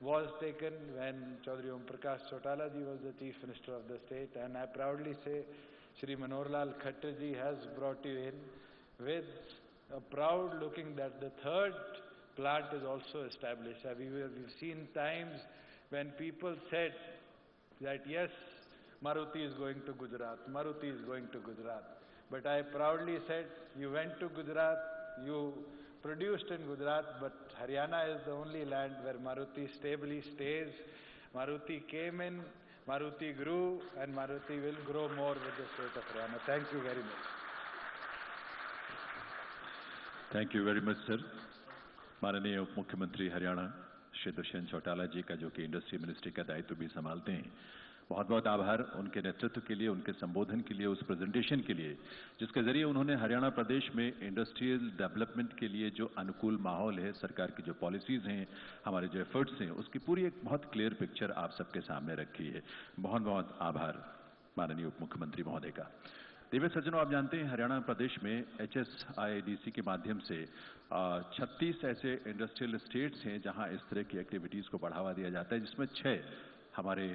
was taken when Chaudhry Om Prakash Chautala ji was the Chief Minister of the state. And I proudly say Shri Manohar Lal ji has brought you in with a proud looking that the third plant is also established. We've seen times when people said that yes, Maruti is going to Gujarat, Maruti is going to Gujarat. But I proudly said, you went to Gujarat, you produced in Gujarat, but Haryana is the only land where Maruti stably stays. Maruti came in, Maruti grew, and Maruti will grow more with the state of Haryana. Thank you very much. Thank you very much, sir. माननीय उप मुख्यमंत्री हरियाणा श्री दुष्यंत चौटाला जी का, जो कि industry ministry का दायित्व भी संभालते हैं, बहुत बहुत आभार उनके नेतृत्व के लिए, उनके संबोधन के लिए, उस प्रेजेंटेशन के लिए जिसके जरिए उन्होंने हरियाणा प्रदेश में इंडस्ट्रियल डेवलपमेंट के लिए जो अनुकूल माहौल है, सरकार की जो पॉलिसीज हैं, हमारे जो एफर्ट्स हैं, उसकी पूरी एक बहुत क्लियर पिक्चर आप सबके सामने रखी है। बहुत बहुत आभार माननीय उप मुख्यमंत्री महोदय का। दिव्य सज्जनों, आप जानते हैं हरियाणा प्रदेश में HSIIDC के माध्यम से 36 ऐसे इंडस्ट्रियल स्टेट्स हैं जहां इस तरह की एक्टिविटीज को बढ़ावा दिया जाता है, जिसमें 6 हमारे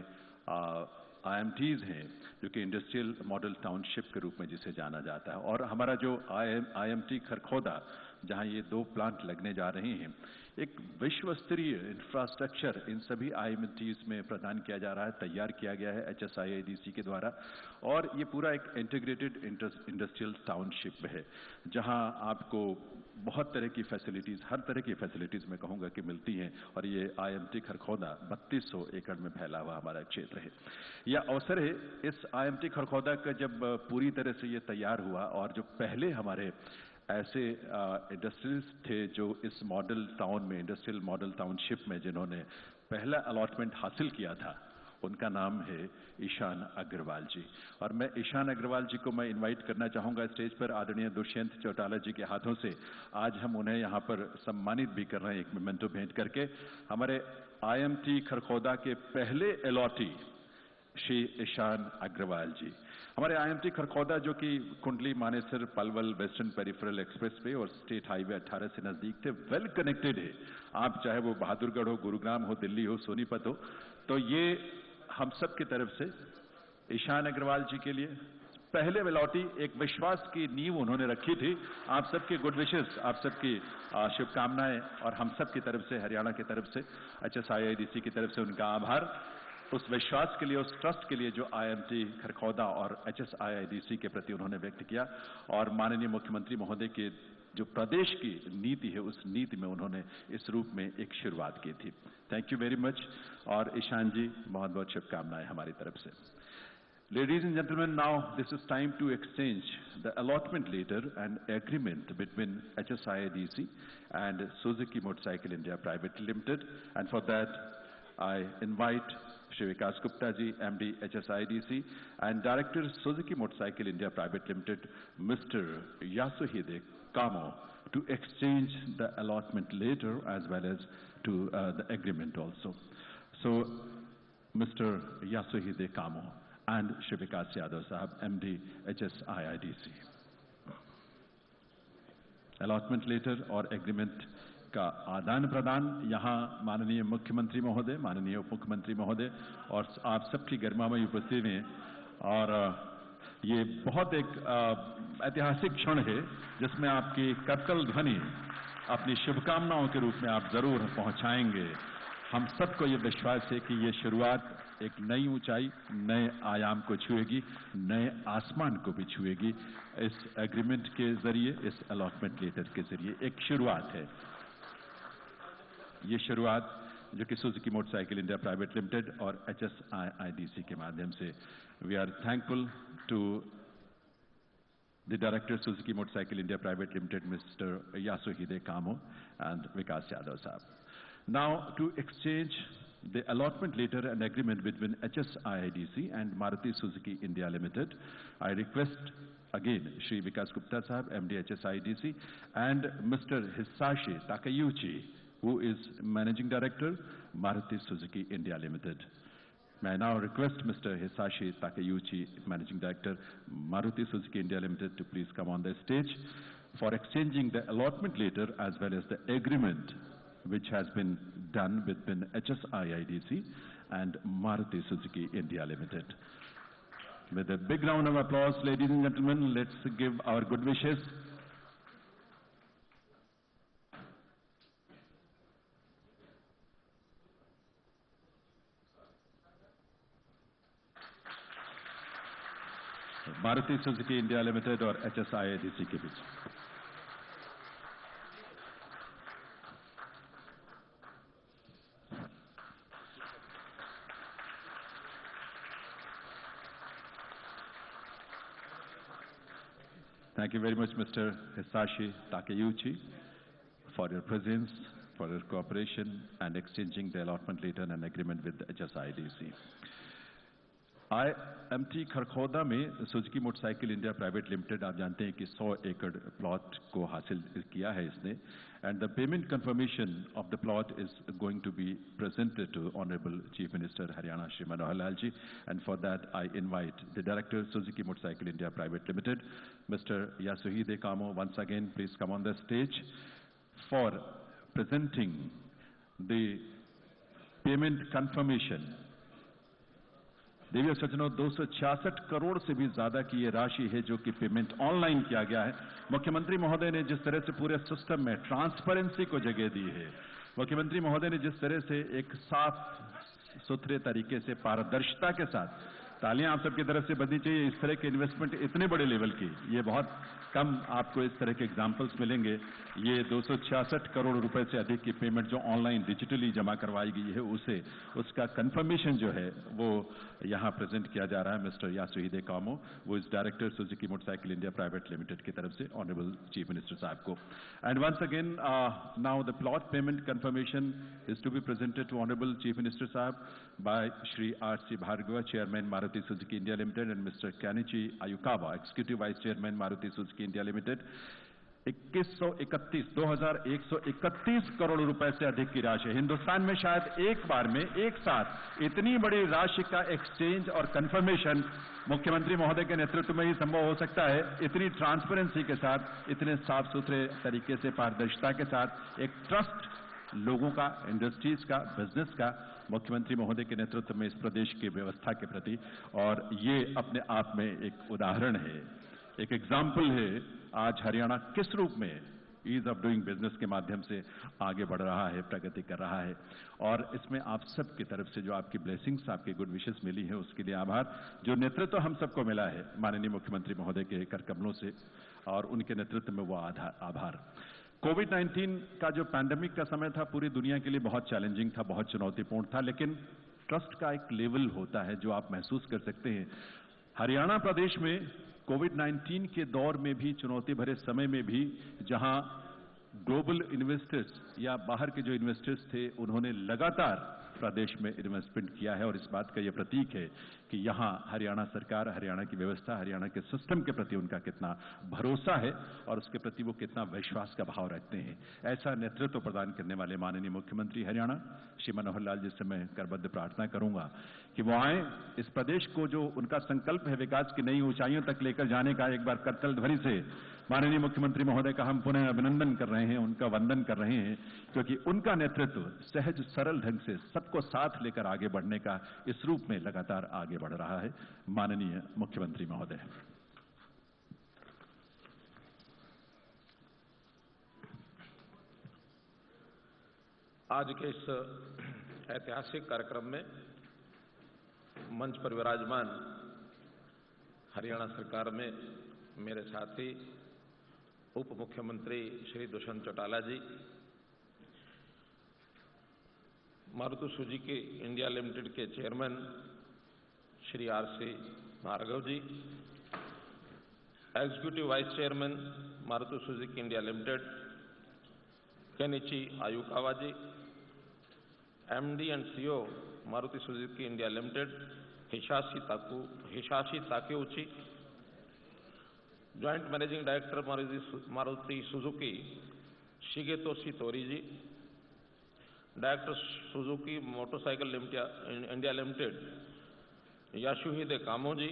IMTs हैं, जो कि इंडस्ट्रियल मॉडल टाउनशिप के रूप में जिसे जाना जाता है। और हमारा जो IMT खरखौदा, जहां ये 2 प्लांट लगने जा रहे हैं, एक विश्व स्तरीय इंफ्रास्ट्रक्चर इन सभी IMTs में प्रदान किया जा रहा है, तैयार किया गया है HSIIDC के द्वारा। और ये पूरा एक इंटीग्रेटेड इंडस्ट्रियल टाउनशिप है, जहां आपको बहुत तरह की फैसिलिटीज, हर तरह की फैसिलिटीज मैं कहूंगा कि मिलती हैं। और ये IMT खरखौदा 3200 एकड़ में फैला हुआ हमारा क्षेत्र है। यह अवसर है, इस IMT खरखौदा का जब पूरी तरह से ये तैयार हुआ, और जो पहले हमारे ऐसे इंडस्ट्रीज थे जो इस मॉडल टाउन में, इंडस्ट्रियल मॉडल टाउनशिप में जिन्होंने पहला अलॉटमेंट हासिल किया था, उनका नाम है ईशान अग्रवाल जी। और मैं ईशान अग्रवाल जी को मैं इनवाइट करना चाहूंगा स्टेज पर। आदरणीय दुष्यंत चौटाला जी के हाथों से आज हम उन्हें यहाँ पर सम्मानित भी कर रहे हैं, एक मोमेंटो भेंट करके। हमारे IMT खरखौदा के पहले अलॉटी श्री ईशान अग्रवाल जी। हमारे IMT खरखौदा, जो कि कुंडली, Manesar, Palwal, western peripheral expressway और स्टेट हाईवे 18 से नजदीक थे, वेल कनेक्टेड है। आप चाहे वो बहादुरगढ़ हो, गुरुग्राम हो, दिल्ली हो, सोनीपत हो, तो ये हम सब की तरफ से ईशान अग्रवाल जी के लिए पहले वेलौटी एक विश्वास की नींव उन्होंने रखी थी। आप सबकी गुड विशेस, आप सबकी शुभकामनाएं, और हम सब की तरफ से, हरियाणा की तरफ से, HSIIDC की तरफ से उनका आभार उस विश्वास के लिए, उस ट्रस्ट के लिए जो IMT खरखौदा और HSIIDC के प्रति उन्होंने व्यक्त किया। और माननीय मुख्यमंत्री महोदय के जो प्रदेश की नीति है उस नीति में उन्होंने इस रूप में एक शुरुआत की थी। Thank you very much. और ईशान जी, बहुत बहुत शुभकामनाएं हमारी तरफ से। Ladies and gentlemen, now this is time to exchange the allotment letter and agreement between HSIADC and Suzuki Motorcycle India Private Limited. And for that, I invite Shri Vikas Gupta ji, MD HSIADC, and Director Suzuki Motorcycle India Private Limited, Mr. Yasuhide Kamo, to exchange the allotment letter as well as to the agreement also. So, Mr. Yasuhide Kamo and Shri Vikas Yadav Sahab, MD HSIADC. Allotment letter और agreement का आदान प्रदान यहाँ माननीय मुख्यमंत्री महोदय, माननीय उप मुख्यमंत्री महोदय और आप सबकी गरिमामयी उपस्थिति में, और ये बहुत एक ऐतिहासिक क्षण है जिसमें आपकी करतल ध्वनि अपनी शुभकामनाओं के रूप में आप जरूर पहुंचाएंगे। हम सबको ये विश्वास है कि ये शुरुआत एक नई ऊंचाई, नए आयाम को छुएगी, नए आसमान को भी छुएगी। इस एग्रीमेंट के जरिए, इस अलॉटमेंट लेटर के जरिए एक शुरुआत है। ये शुरुआत जो कि Suzuki motorcycle India private limited और HSIADC के माध्यम से, we are thankful to the Director Suzuki Motorcycle India Private Limited, Mr. Yasuhide Kamo and Vikas Yadav Sahab. Now, to exchange the allotment letter and agreement between HSIADC and Maruti Suzuki India Limited, I request again Shri Vikas Gupta Sahab, MD HSIADC, and Mr. Hisashi Takayuchi, who is Managing Director, Maruti Suzuki India Limited. May I now request Mr. Hisashi Takayuchi, Managing Director, Maruti Suzuki India Limited, to please come on the stage for exchanging the allotment letter as well as the agreement which has been done between HSIADC and Maruti Suzuki India Limited. With a big round of applause, ladies and gentlemen, let's give our good wishes. Maruti Suzuki India limited और HSIADC के बीच। Thank you very much, Mr. Hisashi Takayuchi, for your presence, for your cooperation and exchanging the allotment letter and agreement with HSIADC. IMT Kharkhoda में Suzuki motorcycle India private limited, आप जानते हैं कि 100 एकड़ plot को हासिल किया है इसने, and the payment confirmation of the plot is going to be presented to honourable chief minister Haryana Shri Manohar Lal ji, and for that I invite the director Suzuki motorcycle India private limited, mister Yasuhide Kamo, once again please come on the stage for presenting the payment confirmation. देवी और सज्जनों, 266 करोड़ से भी ज्यादा की ये राशि है जो कि पेमेंट ऑनलाइन किया गया है। मुख्यमंत्री महोदय ने जिस तरह से पूरे सिस्टम में ट्रांसपेरेंसी को जगह दी है, मुख्यमंत्री महोदय ने जिस तरह से एक साफ सुथरे तरीके से पारदर्शिता के साथ, तालियां आप सबकी तरफ से बजनी चाहिए। इस तरह के इन्वेस्टमेंट इतने बड़े लेवल की, ये बहुत कम आपको इस तरह के एग्जाम्पल्स मिलेंगे। ये 266 करोड़ रुपए से अधिक की पेमेंट जो ऑनलाइन डिजिटली जमा करवाई गई है, उसे उसका कंफर्मेशन जो है वो यहाँ प्रेजेंट किया जा रहा है मिस्टर यासुहिदे कामो, वो इस director Suzuki motorcycle India private limited की तरफ से ऑनरेबल चीफ मिनिस्टर साहब को। And once again now the plot payment confirmation is to be presented to honourable chief minister साहब by Shri R.C. Bhargava, chairman Maruti Suzuki India limited, and mister Kenichi Ayukawa, executive vice chairman Maruti Suzuki India limited. 2131 crore रुपए से अधिक की राशि। हिंदुस्तान में शायद एक बार में एक साथ इतनी बड़ी राशि का एक्सचेंज और कंफर्मेशन मुख्यमंत्री महोदय के नेतृत्व में ही संभव हो सकता है। इतनी ट्रांसपेरेंसी के साथ, इतने साफ सुथरे तरीके से, पारदर्शिता के साथ एक ट्रस्ट लोगों का, इंडस्ट्रीज का, बिजनेस का मुख्यमंत्री महोदय के नेतृत्व में इस प्रदेश की व्यवस्था के प्रति, और ये अपने आप में एक उदाहरण है, एक एग्जाम्पल है आज हरियाणा किस रूप में ईज ऑफ डूइंग बिजनेस के माध्यम से आगे बढ़ रहा है, प्रगति कर रहा है। और इसमें आप सब की तरफ से जो आपकी ब्लेसिंग्स, आपकी गुड विशेस मिली है, उसके लिए आभार। जो नेतृत्व हम सबको मिला है माननीय मुख्यमंत्री महोदय के कर कमलों से, और उनके नेतृत्व में वो आभार। कोविड-19 का जो पैंडेमिक का समय था पूरी दुनिया के लिए बहुत चैलेंजिंग था, बहुत चुनौतीपूर्ण था, लेकिन ट्रस्ट का एक लेवल होता है जो आप महसूस कर सकते हैं। हरियाणा प्रदेश में कोविड-19 के दौर में भी, चुनौती भरे समय में भी, जहां ग्लोबल इन्वेस्टर्स या बाहर के जो इन्वेस्टर्स थे उन्होंने लगातार प्रदेश में इन्वेस्टमेंट किया है, और इस बात का यह प्रतीक है कि यहां हरियाणा सरकार, हरियाणा की व्यवस्था, हरियाणा के सिस्टम के प्रति उनका कितना भरोसा है और उसके प्रति वो कितना विश्वास का भाव रखते हैं। ऐसा नेतृत्व प्रदान करने वाले माननीय मुख्यमंत्री हरियाणा श्री मनोहर लाल जी से मैं करबद्ध प्रार्थना करूंगा कि वो आए, इस प्रदेश को जो उनका संकल्प है विकास की नई ऊंचाइयों तक लेकर जाने का, एक बार करतल ध्वनि से माननीय मुख्यमंत्री महोदय का हम पुनः अभिनंदन कर रहे हैं, उनका वंदन कर रहे हैं, क्योंकि उनका नेतृत्व सहज सरल ढंग से सबको साथ लेकर आगे बढ़ने का इस रूप में लगातार आगे बढ़ रहा है। माननीय मुख्यमंत्री महोदय। आज के इस ऐतिहासिक कार्यक्रम में मंच पर विराजमान हरियाणा सरकार में मेरे साथी उप मुख्यमंत्री Shri Dushyant Chautala ji, Maruti Suzuki India limited के chairman Shri R C. Bhargava ji, executive vice chairman Maruti Suzuki India limited Kenichi Ayukawa ji, MD and CEO Maruti Suzuki India limited Hisashi Takeuchi, joint managing director Maruti Suzuki Shigetoshi Torii ji, director Suzuki motorcycle India limited Yasuhide Kamo ji,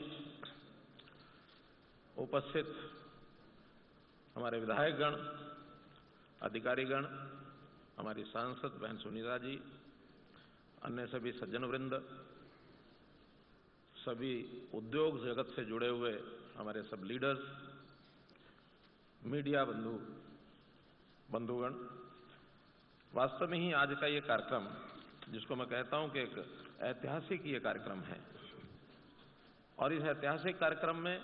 उपस्थित हमारे विधायकगण, अधिकारीगण, हमारी सांसद बहन सुनीता जी, अन्य सभी सज्जन वृंद, सभी उद्योग जगत से जुड़े हुए हमारे सब लीडर्स, मीडिया बंधुगण, वास्तव में ही आज का ये कार्यक्रम, जिसको मैं कहता हूं कि एक ऐतिहासिक ये कार्यक्रम है, और इस ऐतिहासिक कार्यक्रम में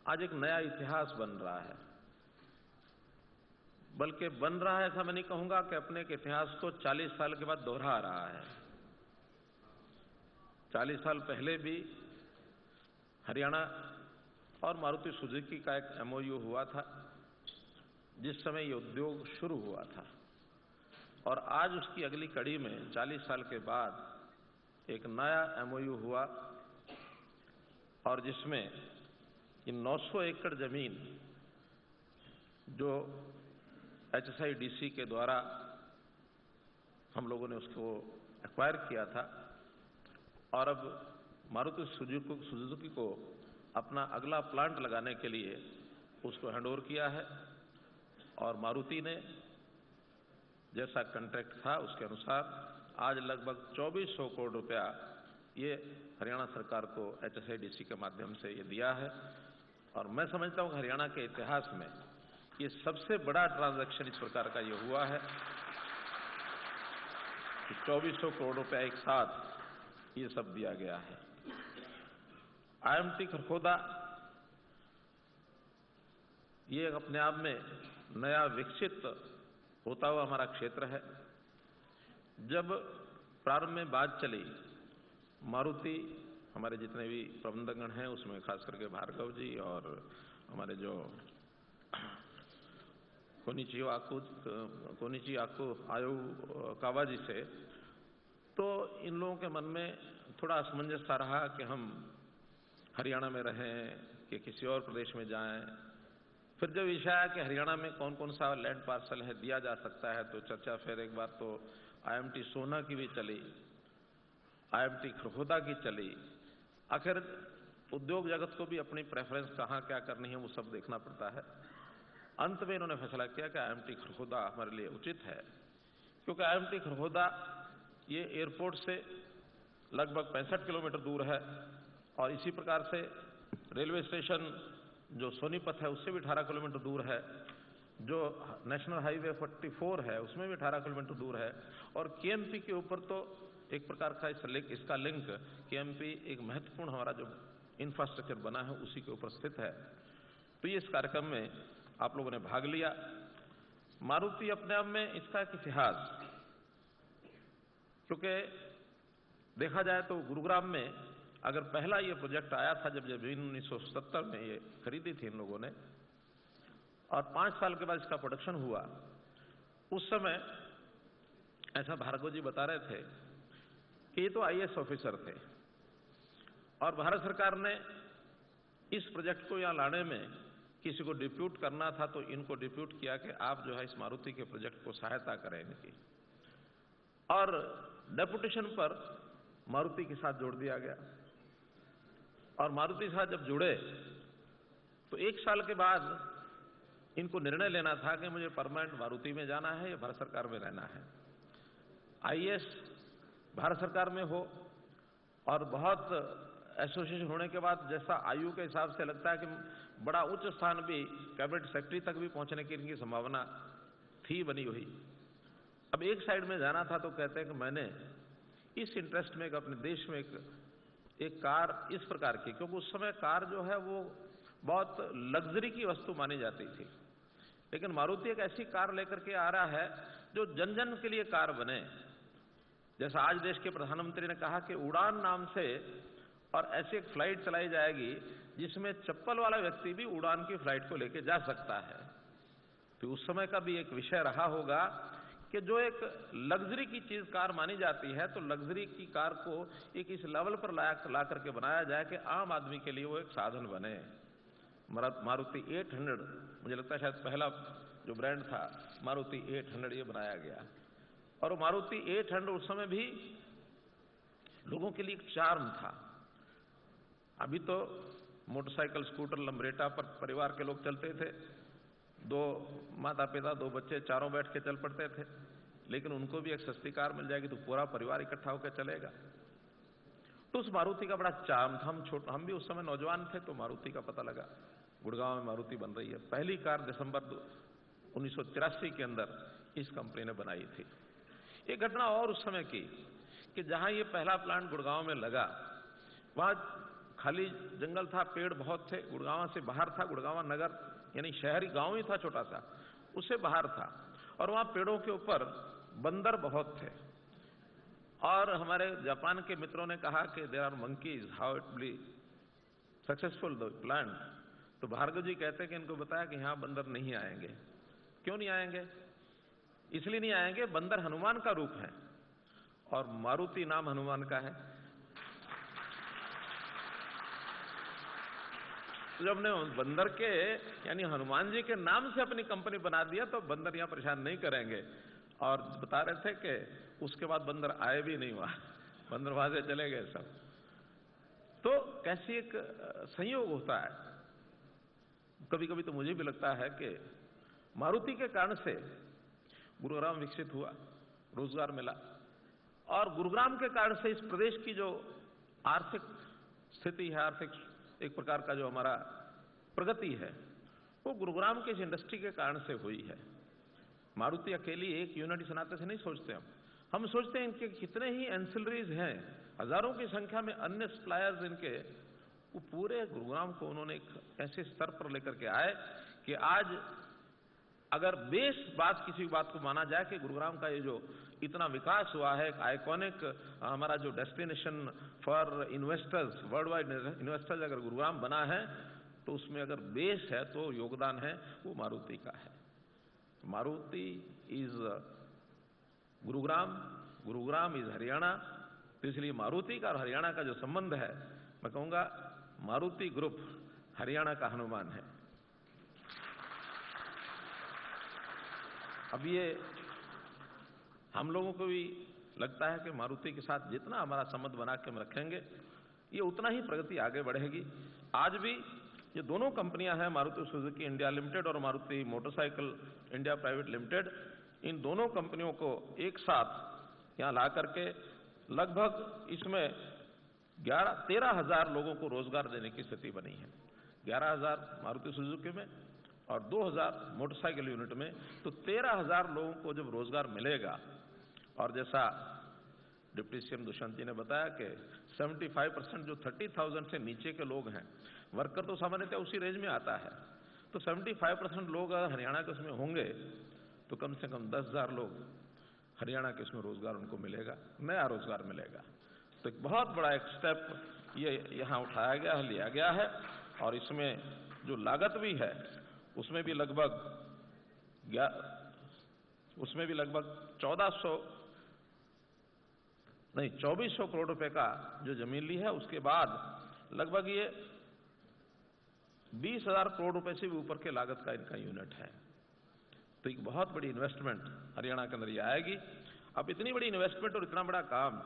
आज एक नया इतिहास बन रहा है। बल्कि बन रहा है ऐसा मैं नहीं कहूंगा कि अपने के इतिहास को 40 साल के बाद दोहरा रहा है। 40 साल पहले भी हरियाणा और मारुति सुजुकी का एक एमओयू हुआ था, जिस समय ये उद्योग शुरू हुआ था, और आज उसकी अगली कड़ी में 40 साल के बाद एक नया एमओयू हुआ, और जिसमें ये 900 एकड़ जमीन जो HSIDC के द्वारा हम लोगों ने उसको एक्वायर किया था, और अब मारुति सुजुकी को अपना अगला प्लांट लगाने के लिए उसको हैंडओवर किया है, और मारुति ने जैसा कॉन्ट्रैक्ट था उसके अनुसार आज लगभग 2400 करोड़ रुपया ये हरियाणा सरकार को HSIDC के माध्यम से ये दिया है। और मैं समझता हूं कि हरियाणा के इतिहास में ये सबसे बड़ा ट्रांजैक्शन इस प्रकार का ये हुआ है कि 2400 करोड़ रुपया एक साथ ये सब दिया गया है। IMT खरखोदा ये अपने आप में नया विकसित होता हुआ हमारा क्षेत्र है। जब प्रारंभ में बात चली, मारुति, हमारे जितने भी प्रबंधकगण हैं उसमें खास करके भार्गव जी और हमारे जो कोनिची आयुकावा जी से, तो इन लोगों के मन में थोड़ा असमंजस सा रहा कि हम हरियाणा में रहें कि किसी और प्रदेश में जाएं। फिर जब विषय आया कि हरियाणा में कौन कौन सा लैंड पार्सल है दिया जा सकता है, तो चर्चा फिर एक बार तो IMT सोना की भी चली, IMT खरखोदा की चली। आखिर उद्योग जगत को भी अपनी प्रेफरेंस कहाँ क्या करनी है वो सब देखना पड़ता है। अंत में इन्होंने फैसला किया कि IMT खरखोदा हमारे लिए उचित है, क्योंकि IMT खरखोदा ये एयरपोर्ट से लगभग 65 किलोमीटर दूर है, और इसी प्रकार से रेलवे स्टेशन जो सोनीपत है उससे भी 18 किलोमीटर दूर है, जो नेशनल हाईवे 44 है उसमें भी 18 किलोमीटर दूर है, और केएमपी के ऊपर तो एक प्रकार का इसका लिंक केएमपी एक महत्वपूर्ण हमारा जो इंफ्रास्ट्रक्चर बना है उसी के ऊपर स्थित है। तो ये इस कार्यक्रम में आप लोगों ने भाग लिया। मारुति अपने आप में इसका एक इतिहास, क्योंकि देखा जाए तो गुरुग्राम में अगर पहला ये प्रोजेक्ट आया था जब 1970 में ये खरीदी थी इन लोगों ने, और 5 साल के बाद इसका प्रोडक्शन हुआ, उस समय ऐसा भार्गव जी बता रहे थे कि ये तो आईएएस ऑफिसर थे और भारत सरकार ने इस प्रोजेक्ट को यहां लाने में किसी को डिप्यूट करना था तो इनको डिप्यूट किया कि आप जो है इस मारुति के प्रोजेक्ट को सहायता करें इनकी, और डेपुटेशन पर मारुति के साथ जोड़ दिया गया। और मारुति के साथ जब जुड़े तो 1 साल के बाद इनको निर्णय लेना था कि मुझे परमानेंट मारुति में जाना है या भारत सरकार में रहना है। आईएएस भारत सरकार में हो और बहुत एसोसिएशन होने के बाद जैसा आयु के हिसाब से लगता है कि बड़ा उच्च स्थान भी कैबिनेट सेक्रेटरी तक भी पहुंचने की इनकी संभावना थी बनी हुई। अब एक साइड में जाना था तो कहते हैं कि मैंने इस इंटरेस्ट में अपने देश में एक कार इस प्रकार की, क्योंकि उस समय कार जो है वो बहुत लग्जरी की वस्तु मानी जाती थी, लेकिन मारुति एक ऐसी कार लेकर के आ रहा है जो जन जन के लिए कार बने। जैसा आज देश के प्रधानमंत्री ने कहा कि उड़ान नाम से और ऐसी एक फ्लाइट चलाई जाएगी जिसमें चप्पल वाला व्यक्ति भी उड़ान की फ्लाइट को लेकर जा सकता है। तो उस समय का भी एक विषय रहा होगा कि जो एक लग्जरी की चीज कार मानी जाती है तो लग्जरी की कार को एक इस लेवल पर ला करके बनाया जाए कि आम आदमी के लिए वो एक साधन बने। मारुति 800 मुझे लगता है शायद पहला जो ब्रांड था मारुति 800 ये बनाया गया, और मारुति 800 उस समय भी लोगों के लिए एक चार्म था। अभी तो मोटरसाइकिल स्कूटर लंबरेटा पर परिवार के लोग चलते थे, 2 माता पिता 2 बच्चे चारों बैठ के चल पड़ते थे, लेकिन उनको भी एक सस्ती कार मिल जाएगी तो पूरा परिवार इकट्ठा होकर चलेगा। तो उस मारुति का बड़ा चार्म था। हम भी उस समय नौजवान थे तो मारुति का पता लगा गुड़गांव में मारुति बन रही है। पहली कार दिसंबर 1983 के अंदर इस कंपनी ने बनाई थी। एक घटना और उस समय की कि जहां ये पहला प्लांट गुड़गांव में लगा वहां खाली जंगल था, पेड़ बहुत थे, गुड़गांव से बाहर था, गुड़गांव नगर यानी शहरी गांव ही था छोटा सा, उससे बाहर था, और वहां पेड़ों के ऊपर बंदर बहुत थे। और हमारे जापान के मित्रों ने कहा कि there are monkeys, how it be successful the plant. तो भार्गव जी कहते हैं कि इनको बताया कि यहां बंदर नहीं आएंगे। क्यों नहीं आएंगे? इसलिए नहीं आएंगे, बंदर हनुमान का रूप है और मारुति नाम हनुमान का है। तो जब हमने बंदर के यानी हनुमान जी के नाम से अपनी कंपनी बना दिया तो बंदर यहां परेशान नहीं करेंगे। और बता रहे थे कि उसके बाद बंदर आए भी नहीं, वहां बंदर वहां से चले गए सब। तो कैसी एक संयोग होता है। कभी कभी तो मुझे भी लगता है कि मारुति के कारण से गुरुग्राम विकसित हुआ, रोजगार मिला, और गुरुग्राम के कारण से इस प्रदेश की जो आर्थिक स्थिति है, आर्थिक एक प्रकार का जो हमारा प्रगति है, वो गुरुग्राम के इस इंडस्ट्री के कारण से हुई है। मारुति अकेली एक यूनिट इस नाते से नहीं सोचते हम सोचते हैं इनके कितने ही एंसिलरीज हैं, हजारों की संख्या में अन्य सप्लायर्स इनके, वो पूरे गुरुग्राम को उन्होंने एक ऐसे स्तर पर लेकर के आए कि आज अगर बेस बात किसी बात को माना जाए कि गुरुग्राम का ये जो इतना विकास हुआ है, एक आइकॉनिक हमारा जो destination for investors, world wide investors अगर गुरुग्राम बना है तो उसमें अगर बेस है तो योगदान है वो मारुति का है। Maruti is Gurugram, Gurugram is Haryana. तो इसलिए मारुति का और हरियाणा का जो संबंध है, मैं कहूंगा मारुति ग्रुप हरियाणा का हनुमान है। अब ये हम लोगों को भी लगता है कि मारुति के साथ जितना हमारा संबंध बना के हम रखेंगे ये उतना ही प्रगति आगे बढ़ेगी। आज भी ये दोनों कंपनियां हैं, मारुति सुजुकी इंडिया लिमिटेड और Maruti motorcycle India private limited, इन दोनों कंपनियों को एक साथ यहां ला करके लगभग इसमें 13,000 लोगों को रोजगार देने की स्थिति बनी है। 11,000 मारुति सुजुकी में और 2000 मोटरसाइकिल यूनिट में, तो 13,000 लोगों को जब रोजगार मिलेगा, और जैसा डिप्टी सीएम दुष्यंत जी ने बताया कि 75% जो 30,000 से नीचे के लोग हैं, वर्कर तो सामान्यतः उसी रेंज में आता है, तो 75% लोग अगर हरियाणा के उसमें होंगे तो कम से कम 10,000 लोग हरियाणा के उसमें रोजगार उनको मिलेगा, नया रोजगार मिलेगा। तो एक बहुत बड़ा एक स्टेप ये यहाँ उठाया गया है, लिया गया है। और इसमें जो लागत भी है उसमें भी लगभग 2400 करोड़ रुपए का जो जमीन ली है, उसके बाद लगभग ये 20,000 करोड़ रुपए से भी ऊपर के लागत का इनका यूनिट है। तो एक बहुत बड़ी इन्वेस्टमेंट हरियाणा के अंदर ये आएगी। अब इतनी बड़ी इन्वेस्टमेंट और इतना बड़ा काम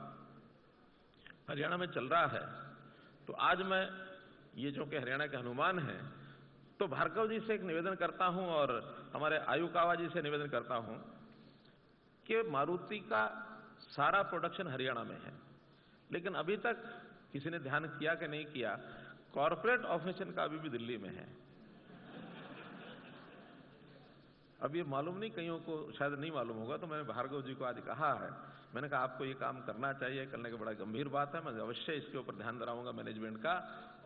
हरियाणा में चल रहा है, तो आज मैं ये जो कि हरियाणा के हनुमान हैं, तो भार्गव जी से एक निवेदन करता हूं और हमारे आयुकावा जी से निवेदन करता हूं कि मारुति का सारा प्रोडक्शन हरियाणा में है, लेकिन अभी तक किसी ने ध्यान किया कि नहीं किया, कॉर्पोरेट ऑफिस इनका अभी भी दिल्ली में है। अब ये मालूम नहीं, कईयों को शायद नहीं मालूम होगा, तो मैंने भार्गव जी को आज कहा है, मैंने कहा आपको ये काम करना चाहिए, करने की बड़ा गंभीर बात है, मैं अवश्य इसके ऊपर ध्यान दिलाऊंगा मैनेजमेंट का।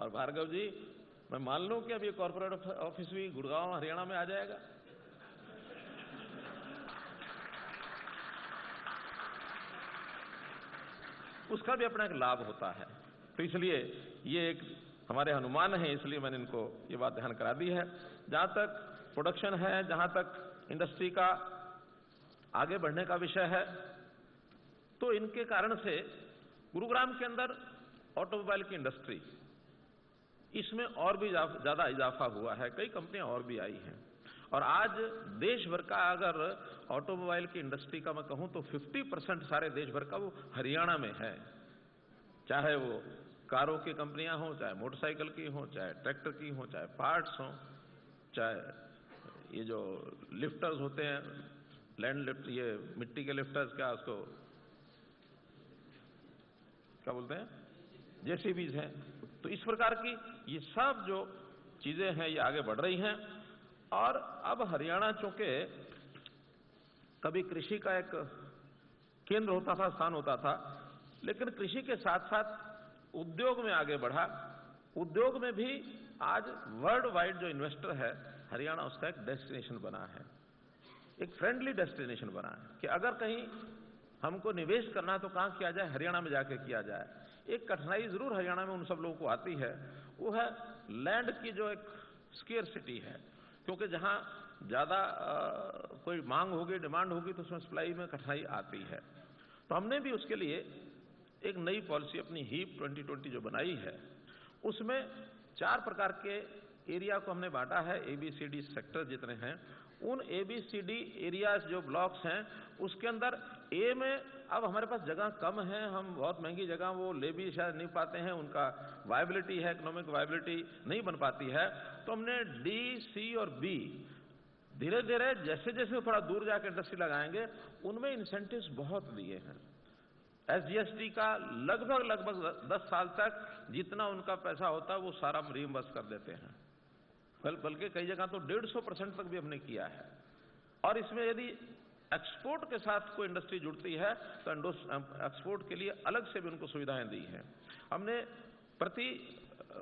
और भार्गव जी, मैं मान लूं कि अब ये कॉर्पोरेट ऑफिस भी गुड़गांव हरियाणा में आ जाएगा। उसका भी अपना एक लाभ होता है। तो इसलिए ये एक हमारे हनुमान हैं, इसलिए मैंने इनको ये बात ध्यान करा दी है। जहां तक प्रोडक्शन है, जहां तक इंडस्ट्री का आगे बढ़ने का विषय है, तो इनके कारण से गुरुग्राम के अंदर ऑटोमोबाइल की इंडस्ट्री, इसमें और भी ज्यादा इजाफा हुआ है, कई कंपनियां और भी आई हैं। और आज देश भर का अगर ऑटोमोबाइल की इंडस्ट्री का मैं कहूं तो 50% सारे देश भर का वो हरियाणा में है। चाहे वो कारों की कंपनियां हों, चाहे मोटरसाइकिल की हों, चाहे ट्रैक्टर की हों, चाहे पार्ट्स हों, चाहे ये जो लिफ्टर्स होते हैं, लैंड लिफ्ट, ये मिट्टी के लिफ्टर्स, क्या उसको क्या बोलते हैं, जेसीबीज हैं। तो इस प्रकार की ये सब जो चीजें हैं ये आगे बढ़ रही हैं। और अब हरियाणा चूंकि कभी कृषि का एक केंद्र होता था, स्थान होता था, लेकिन कृषि के साथ साथ उद्योग में आगे बढ़ा। उद्योग में भी आज वर्ल्ड वाइड जो इन्वेस्टर है, हरियाणा उसका एक डेस्टिनेशन बना है, एक फ्रेंडली डेस्टिनेशन बना है कि अगर कहीं हमको निवेश करना है तो कहां किया जाए, हरियाणा में जाके किया जाए। एक कठिनाई जरूर हरियाणा में उन सब लोगों को आती है, वो है लैंड की जो एक स्केर्सिटी है, क्योंकि जहां ज्यादा कोई मांग होगी, डिमांड होगी, तो उसमें सप्लाई में कठिनाई आती है। तो हमने भी उसके लिए एक नई पॉलिसी अपनी हीप 2020 जो बनाई है, उसमें 4 प्रकार के एरिया को हमने बांटा है, ABCD सेक्टर जितने हैं, उन ABCD एरियाज जो ब्लॉक्स हैं, उसके अंदर ए में अब हमारे पास जगह कम है, हम बहुत महंगी जगह वो ले भी शायद नहीं पाते हैं, उनका वायबिलिटी है, इकोनॉमिक वायबिलिटी नहीं बन पाती है। तो हमने D, C और B धीरे धीरे जैसे जैसे थोड़ा दूर जाकर इंडस्ट्री लगाएंगे, उनमें इंसेंटिव्स बहुत दिए हैं। SGST का लगभग 10 साल तक जितना उनका पैसा होता है वो सारा रीइंबर्स कर देते हैं, बल्कि कई जगह तो 150% तक भी हमने किया है। और इसमें यदि एक्सपोर्ट के साथ कोई इंडस्ट्री जुड़ती है तो एक्सपोर्ट के लिए अलग से भी उनको सुविधाएं दी हैं। हमने प्रति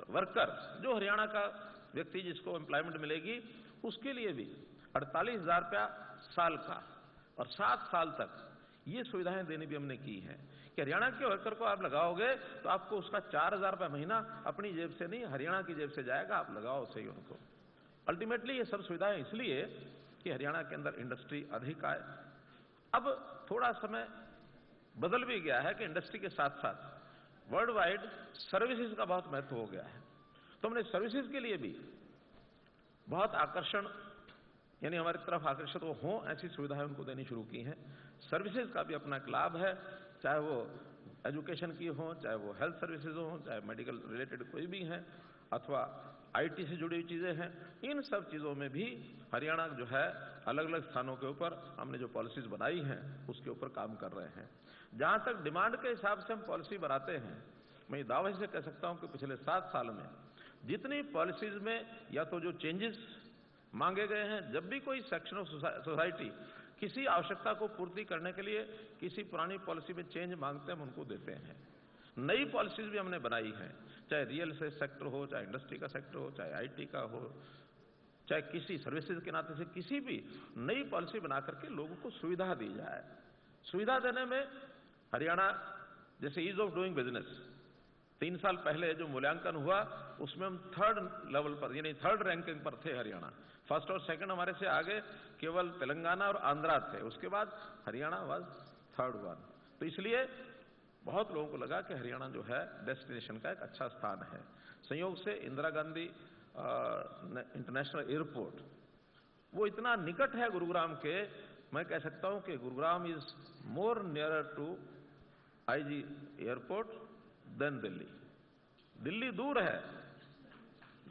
वर्कर जो हरियाणा का व्यक्ति जिसको एम्प्लॉयमेंट मिलेगी, उसके लिए भी 48,000 रुपया साल का और 7 साल तक ये सुविधाएं देनी भी हमने की है कि हरियाणा के वर्कर को आप लगाओगे तो आपको उसका 4,000 रुपया महीना अपनी जेब से नहीं, हरियाणा की जेब से जाएगा, आप लगाओ सही उनको। अल्टीमेटली ये सब सुविधाएं इसलिए कि हरियाणा के अंदर इंडस्ट्री अधिक आए। अब थोड़ा समय बदल भी गया है कि इंडस्ट्री के साथ साथ वर्ल्ड वाइड सर्विसेज का बहुत महत्व हो गया है। तो हमने सर्विसेज के लिए भी बहुत आकर्षण, यानी हमारी तरफ आकर्षित वो हों ऐसी सुविधाएं उनको देनी शुरू की हैं। सर्विसेज का भी अपना एक लाभ है, चाहे वो एजुकेशन की हो, चाहे वो हेल्थ सर्विसेज हो, चाहे मेडिकल रिलेटेड कोई भी है, अथवा IT से जुड़ी हुई चीजें हैं। इन सब चीजों में भी हरियाणा जो है अलग अलग स्थानों के ऊपर हमने जो पॉलिसीज बनाई हैं उसके ऊपर काम कर रहे हैं। जहां तक डिमांड के हिसाब से हम पॉलिसी बनाते हैं, मैं दावे से कह सकता हूं कि पिछले 7 साल में जितनी पॉलिसीज में या तो जो चेंजेस मांगे गए हैं। जब भी कोई सेक्शन ऑफ सोसाइटी किसी आवश्यकता को पूर्ति करने के लिए किसी पुरानी पॉलिसी में चेंज मांगते हैं, हम उनको देते हैं। नई पॉलिसीज भी हमने बनाई हैं, चाहे रियल एस्टेट सेक्टर हो, चाहे इंडस्ट्री का सेक्टर हो, चाहे आईटी का हो, चाहे किसी सर्विसेज के नाते से किसी भी नई पॉलिसी बना करके लोगों को सुविधा दी जाए। सुविधा देने में हरियाणा, जैसे ईज ऑफ डूइंग बिजनेस, 3 साल पहले जो मूल्यांकन हुआ उसमें हम 3rd लेवल पर, यानी 3rd रैंकिंग पर थे हरियाणा। 1st और 2nd हमारे से आगे केवल तेलंगाना और आंध्रा थे, उसके बाद हरियाणा वाज 3rd वन। तो इसलिए बहुत लोगों को लगा कि हरियाणा जो है डेस्टिनेशन का एक अच्छा स्थान है। संयोग से इंदिरा गांधी इंटरनेशनल एयरपोर्ट वो इतना निकट है गुरुग्राम के, मैं कह सकता हूं कि Gurugram is more nearer to IG airport than Delhi. Delhi दूर है,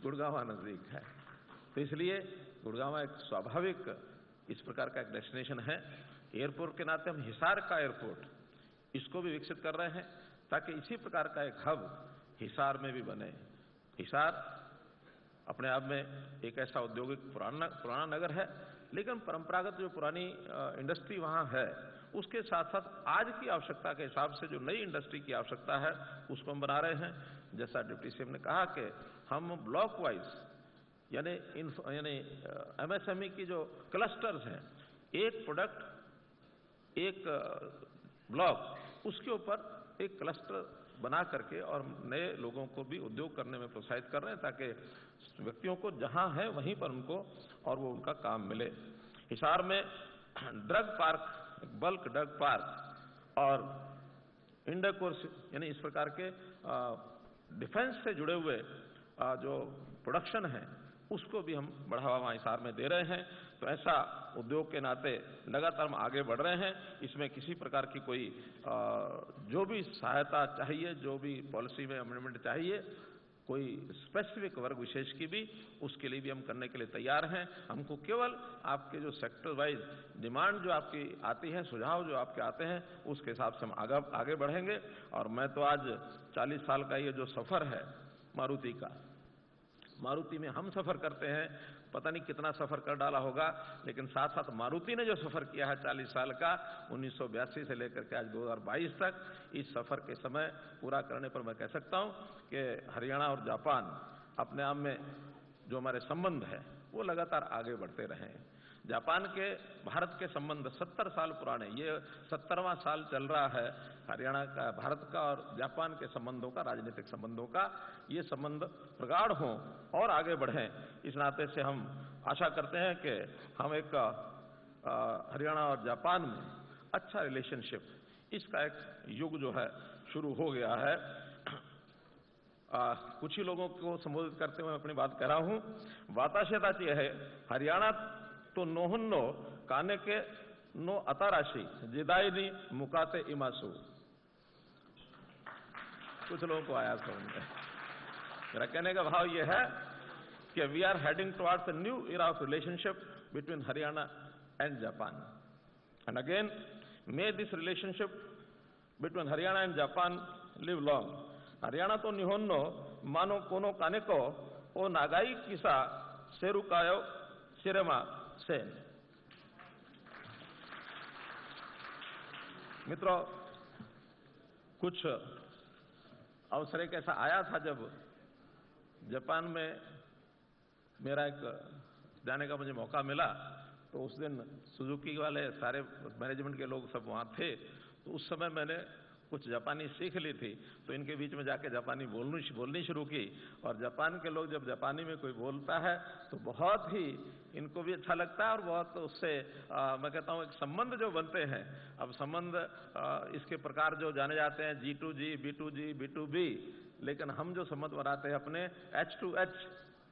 गुड़गांव नजदीक है। तो इसलिए गुड़गांव एक स्वाभाविक इस प्रकार का एक डेस्टिनेशन है। एयरपोर्ट के नाते हम हिसार का एयरपोर्ट इसको भी विकसित कर रहे हैं ताकि इसी प्रकार का एक हब हिसार में भी बने। हिसार अपने आप में एक ऐसा औद्योगिक पुराना नगर है, लेकिन परंपरागत जो पुरानी इंडस्ट्री वहां है उसके साथ साथ आज की आवश्यकता के हिसाब से जो नई इंडस्ट्री की आवश्यकता है उसको हम बना रहे हैं। जैसा डिप्टी सीएम ने कहा कि हम ब्लॉक वाइज यानी एमएसएमई की जो क्लस्टर्स हैं, एक प्रोडक्ट एक ब्लॉक, उसके ऊपर एक क्लस्टर बना करके और नए लोगों को भी उद्योग करने में प्रोत्साहित कर रहे हैं ताकि व्यक्तियों को जहां है वहीं पर उनको और वो उनका काम मिले। हिसार में drug park, bulk drug park और इंडोकोर्स यानी इस प्रकार के डिफेंस से जुड़े हुए जो प्रोडक्शन है उसको भी हम बढ़ावा वहां हिसार में दे रहे हैं। तो ऐसा उद्योग के नाते लगातार हम आगे बढ़ रहे हैं। इसमें किसी प्रकार की कोई जो भी सहायता चाहिए, जो भी पॉलिसी में अमेंडमेंट चाहिए, कोई स्पेसिफिक वर्ग विशेष की भी, उसके लिए भी हम करने के लिए तैयार हैं। हमको केवल आपके जो सेक्टर वाइज डिमांड जो आपकी आती है, सुझाव जो आपके आते हैं, उसके हिसाब से हम आगे बढ़ेंगे। और मैं तो आज 40 साल का ये जो सफर है मारुति का, मारुति में हम सफर करते हैं, पता नहीं कितना सफर कर डाला होगा, लेकिन साथ साथ मारुति ने जो सफर किया है 40 साल का, 1982 से लेकर के आज 2022 तक, इस सफर के समय पूरा करने पर मैं कह सकता हूं कि हरियाणा और जापान अपने आप में जो हमारे संबंध है वो लगातार आगे बढ़ते रहे। जापान के भारत के संबंध 70 साल पुराने, ये 70वां साल चल रहा है हरियाणा का, भारत का और जापान के संबंधों का, राजनीतिक संबंधों का। ये संबंध प्रगाढ़ हों और आगे बढ़ें, इस नाते से हम आशा करते हैं कि हम एक हरियाणा और जापान में अच्छा रिलेशनशिप, इसका एक युग जो है शुरू हो गया है। कुछ ही लोगों को संबोधित करते हुए अपनी बात कर रहा हूं। वाताशेता है हरियाणा तो नोहन्नो काने के नो अताराशी जिदाइनी मुकाते इमासु। कुछ लोगों को आया समझ में। मेरा कहने का भाव यह है कि we are heading towards a new era of relationship between Haryana and Japan, and again may this relationship between Haryana and Japan live long. Haryana तो निहोन्नो मानो कोनो कानेको ओ नागाई किसा सेरुकायो सिरेमा सेन। मित्रों, कुछ अवसर एक ऐसा आया था जब जापान में मेरा एक जाने का मुझे मौका मिला, तो उस दिन सुजुकी वाले सारे मैनेजमेंट के लोग सब वहां थे। तो उस समय मैंने कुछ जापानी सीख ली थी, तो इनके बीच में जाके जापानी बोलनी शुरू की। और जापान के लोग जब जापानी में कोई बोलता है तो बहुत ही इनको भी अच्छा लगता है और बहुत उससे मैं कहता हूँ एक संबंध जो बनते हैं। अब संबंध इसके प्रकार जो जाने जाते हैं G2G, B2G, B2B, लेकिन हम जो संबंध बनाते हैं अपने H2H,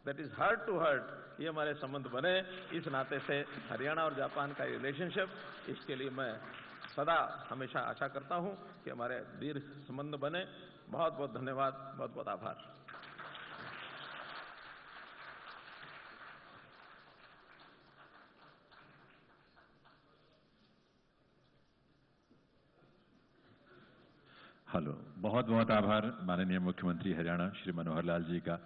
that is heart to heart, ये हमारे संबंध बने। इस नाते से हरियाणा और जापान का रिलेशनशिप, इसके लिए मैं सदा हमेशा आशा करता हूं कि हमारे दीर्घ संबंध बने। बहुत बहुत धन्यवाद, बहुत बहुत आभार। हेलो, बहुत बहुत आभार माननीय मुख्यमंत्री हरियाणा श्री मनोहर लाल जी का।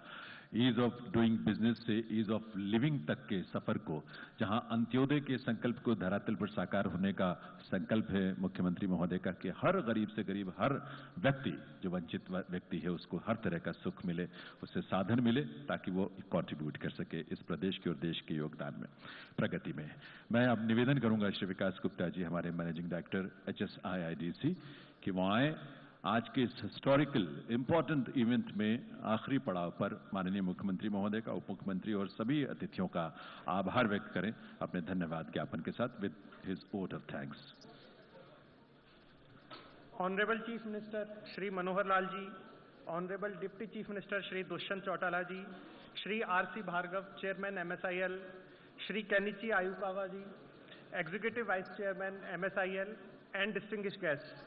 ईज ऑफ डूइंग बिजनेस से ईज ऑफ लिविंग तक के सफर को, जहां अंत्योदय के संकल्प को धरातल पर साकार होने का संकल्प है मुख्यमंत्री महोदय का कि हर गरीब से गरीब, हर व्यक्ति जो वंचित व्यक्ति है उसको हर तरह का सुख मिले, उससे साधन मिले ताकि वो कंट्रीब्यूट कर सके इस प्रदेश के और देश के योगदान में, प्रगति में। मैं अब निवेदन करूंगा श्री विकास गुप्ता जी, हमारे मैनेजिंग डायरेक्टर HSIIDC, कि वो आए आज के इस हिस्टोरिकल इंपॉर्टेंट इवेंट में आखिरी पड़ाव पर माननीय मुख्यमंत्री महोदय का, उप मुख्यमंत्री और सभी अतिथियों का आभार व्यक्त करें अपने धन्यवाद ज्ञापन के साथ with his vote of thanks. Honorable Chief Minister Shri Manohar Lal ji, Honorable Deputy Chief Minister Shri Dushyant Chautala ji, Shri R.C. Bhargav, Chairman MSIL, Shri Kenichi Ayukawa ji, Executive Vice Chairman MSIL, and distinguished guests.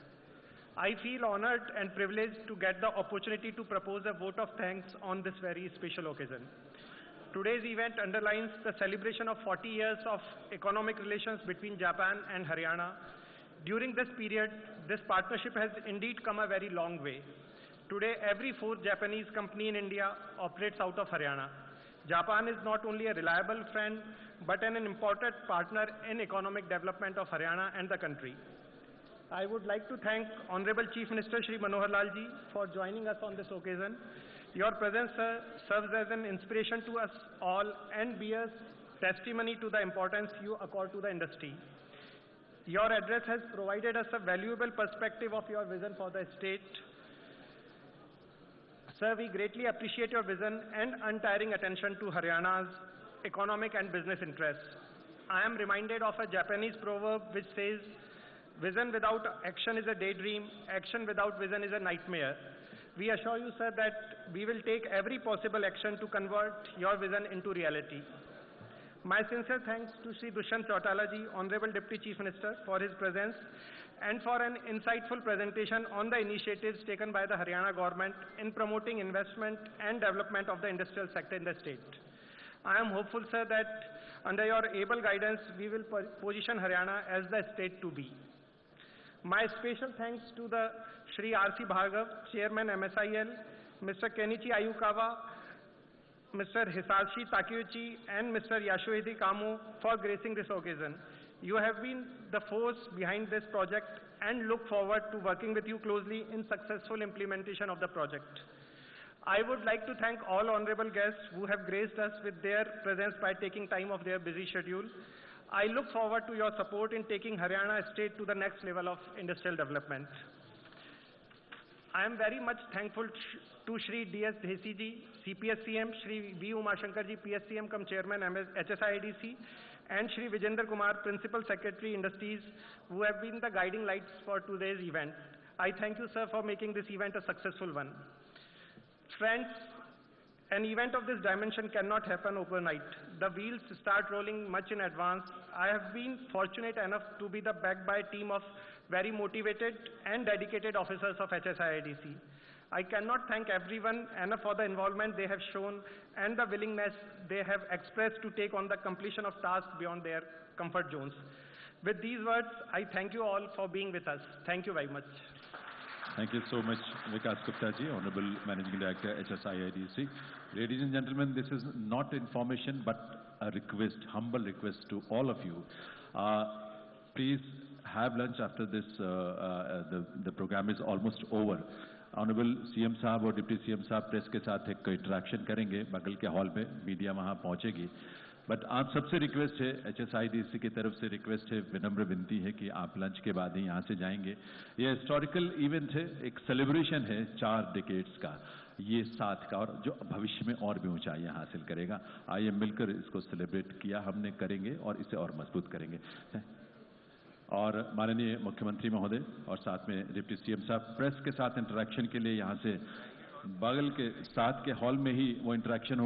I feel honored and privileged to get the opportunity to propose a vote of thanks on this very special occasion. Today's event underlines the celebration of 40 years of economic relations between Japan and Haryana. During this period, this partnership has indeed come a very long way. Today, every fourth Japanese company in India operates out of Haryana. Japan is not only a reliable friend, but an important partner in economic development of Haryana and the country. I would like to thank Honorable Chief Minister Shri Manohar Lal ji for joining us on this occasion. Your presence, sir, serves as an inspiration to us all and bears testimony to the importance you accord to the industry. Your address has provided us a valuable perspective of your vision for the state. Sir, we greatly appreciate your vision and untiring attention to Haryana's economic and business interests. I am reminded of a Japanese proverb which says, "Vision without action is a daydream, action without vision is a nightmare." We assure you, sir, that we will take every possible action to convert your vision into reality. My sincere thanks to Shri Dushyant Chautala ji, Honorable Deputy Chief Minister, for his presence and for an insightful presentation on the initiatives taken by the Haryana government in promoting investment and development of the industrial sector in the state. I am hopeful, sir, that under your able guidance, we will position Haryana as the state to be. My special thanks to the Shri R.C. Bhargav, Chairman MSIL, Mr. Kenichi Ayukawa, Mr. Hisashi Takeuchi, and Mr. Yasuhide Kamo for gracing this occasion. You have been the force behind this project and look forward to working with you closely in successful implementation of the project. I would like to thank all honorable guests who have graced us with their presence by taking time of their busy schedule. I look forward to your support in taking Haryana state to the next level of industrial development. I am very much thankful to Shri D.S. Dhesi ji, CPSCM, Shri V. Umashankar ji, PSCM cum Chairman HSIIDC, and Shri Vijender Kumar, Principal Secretary Industries, who have been the guiding lights for today's event. I thank you, sir, for making this event a successful one. Friends, an event of this dimension cannot happen overnight. The wheels start rolling much in advance. I have been fortunate enough to be backed by a team of very motivated and dedicated officers of HSIIDC. I cannot thank everyone enough for the involvement they have shown and the willingness they have expressed to take on the completion of tasks beyond their comfort zones. With these words, I thank you all for being with us. Thank you very much. Thank you so much, Vikas Gupta ji, Honorable Managing Director, HSIIDC. Ladies and gentlemen, this is not information but a request, humble request to all of you. Please have lunch after this. The program is almost over. Honorable CM साहब और deputy CM साहब press के साथ एक interaction करेंगे बगल के hall में, मीडिया वहाँ पहुँचेगी. बट आप सबसे रिक्वेस्ट है, HSIIDC की तरफ से रिक्वेस्ट है, विनम्र विनती है कि आप लंच के बाद ही यहाँ से जाएंगे. ये हिस्टोरिकल इवेंट है, एक सेलिब्रेशन है 4 डिकेड्स का, ये 7 का, और जो भविष्य में और भी ऊंचाइयाँ हासिल करेगा. आइए मिलकर इसको सेलिब्रेट किया हमने, करेंगे और इसे और मजबूत करेंगे. और माननीय मुख्यमंत्री महोदय और साथ में डिप्टी CM साहब प्रेस के साथ इंटरेक्शन के लिए यहाँ से बगल के साथ के हॉल में ही वो इंटरेक्शन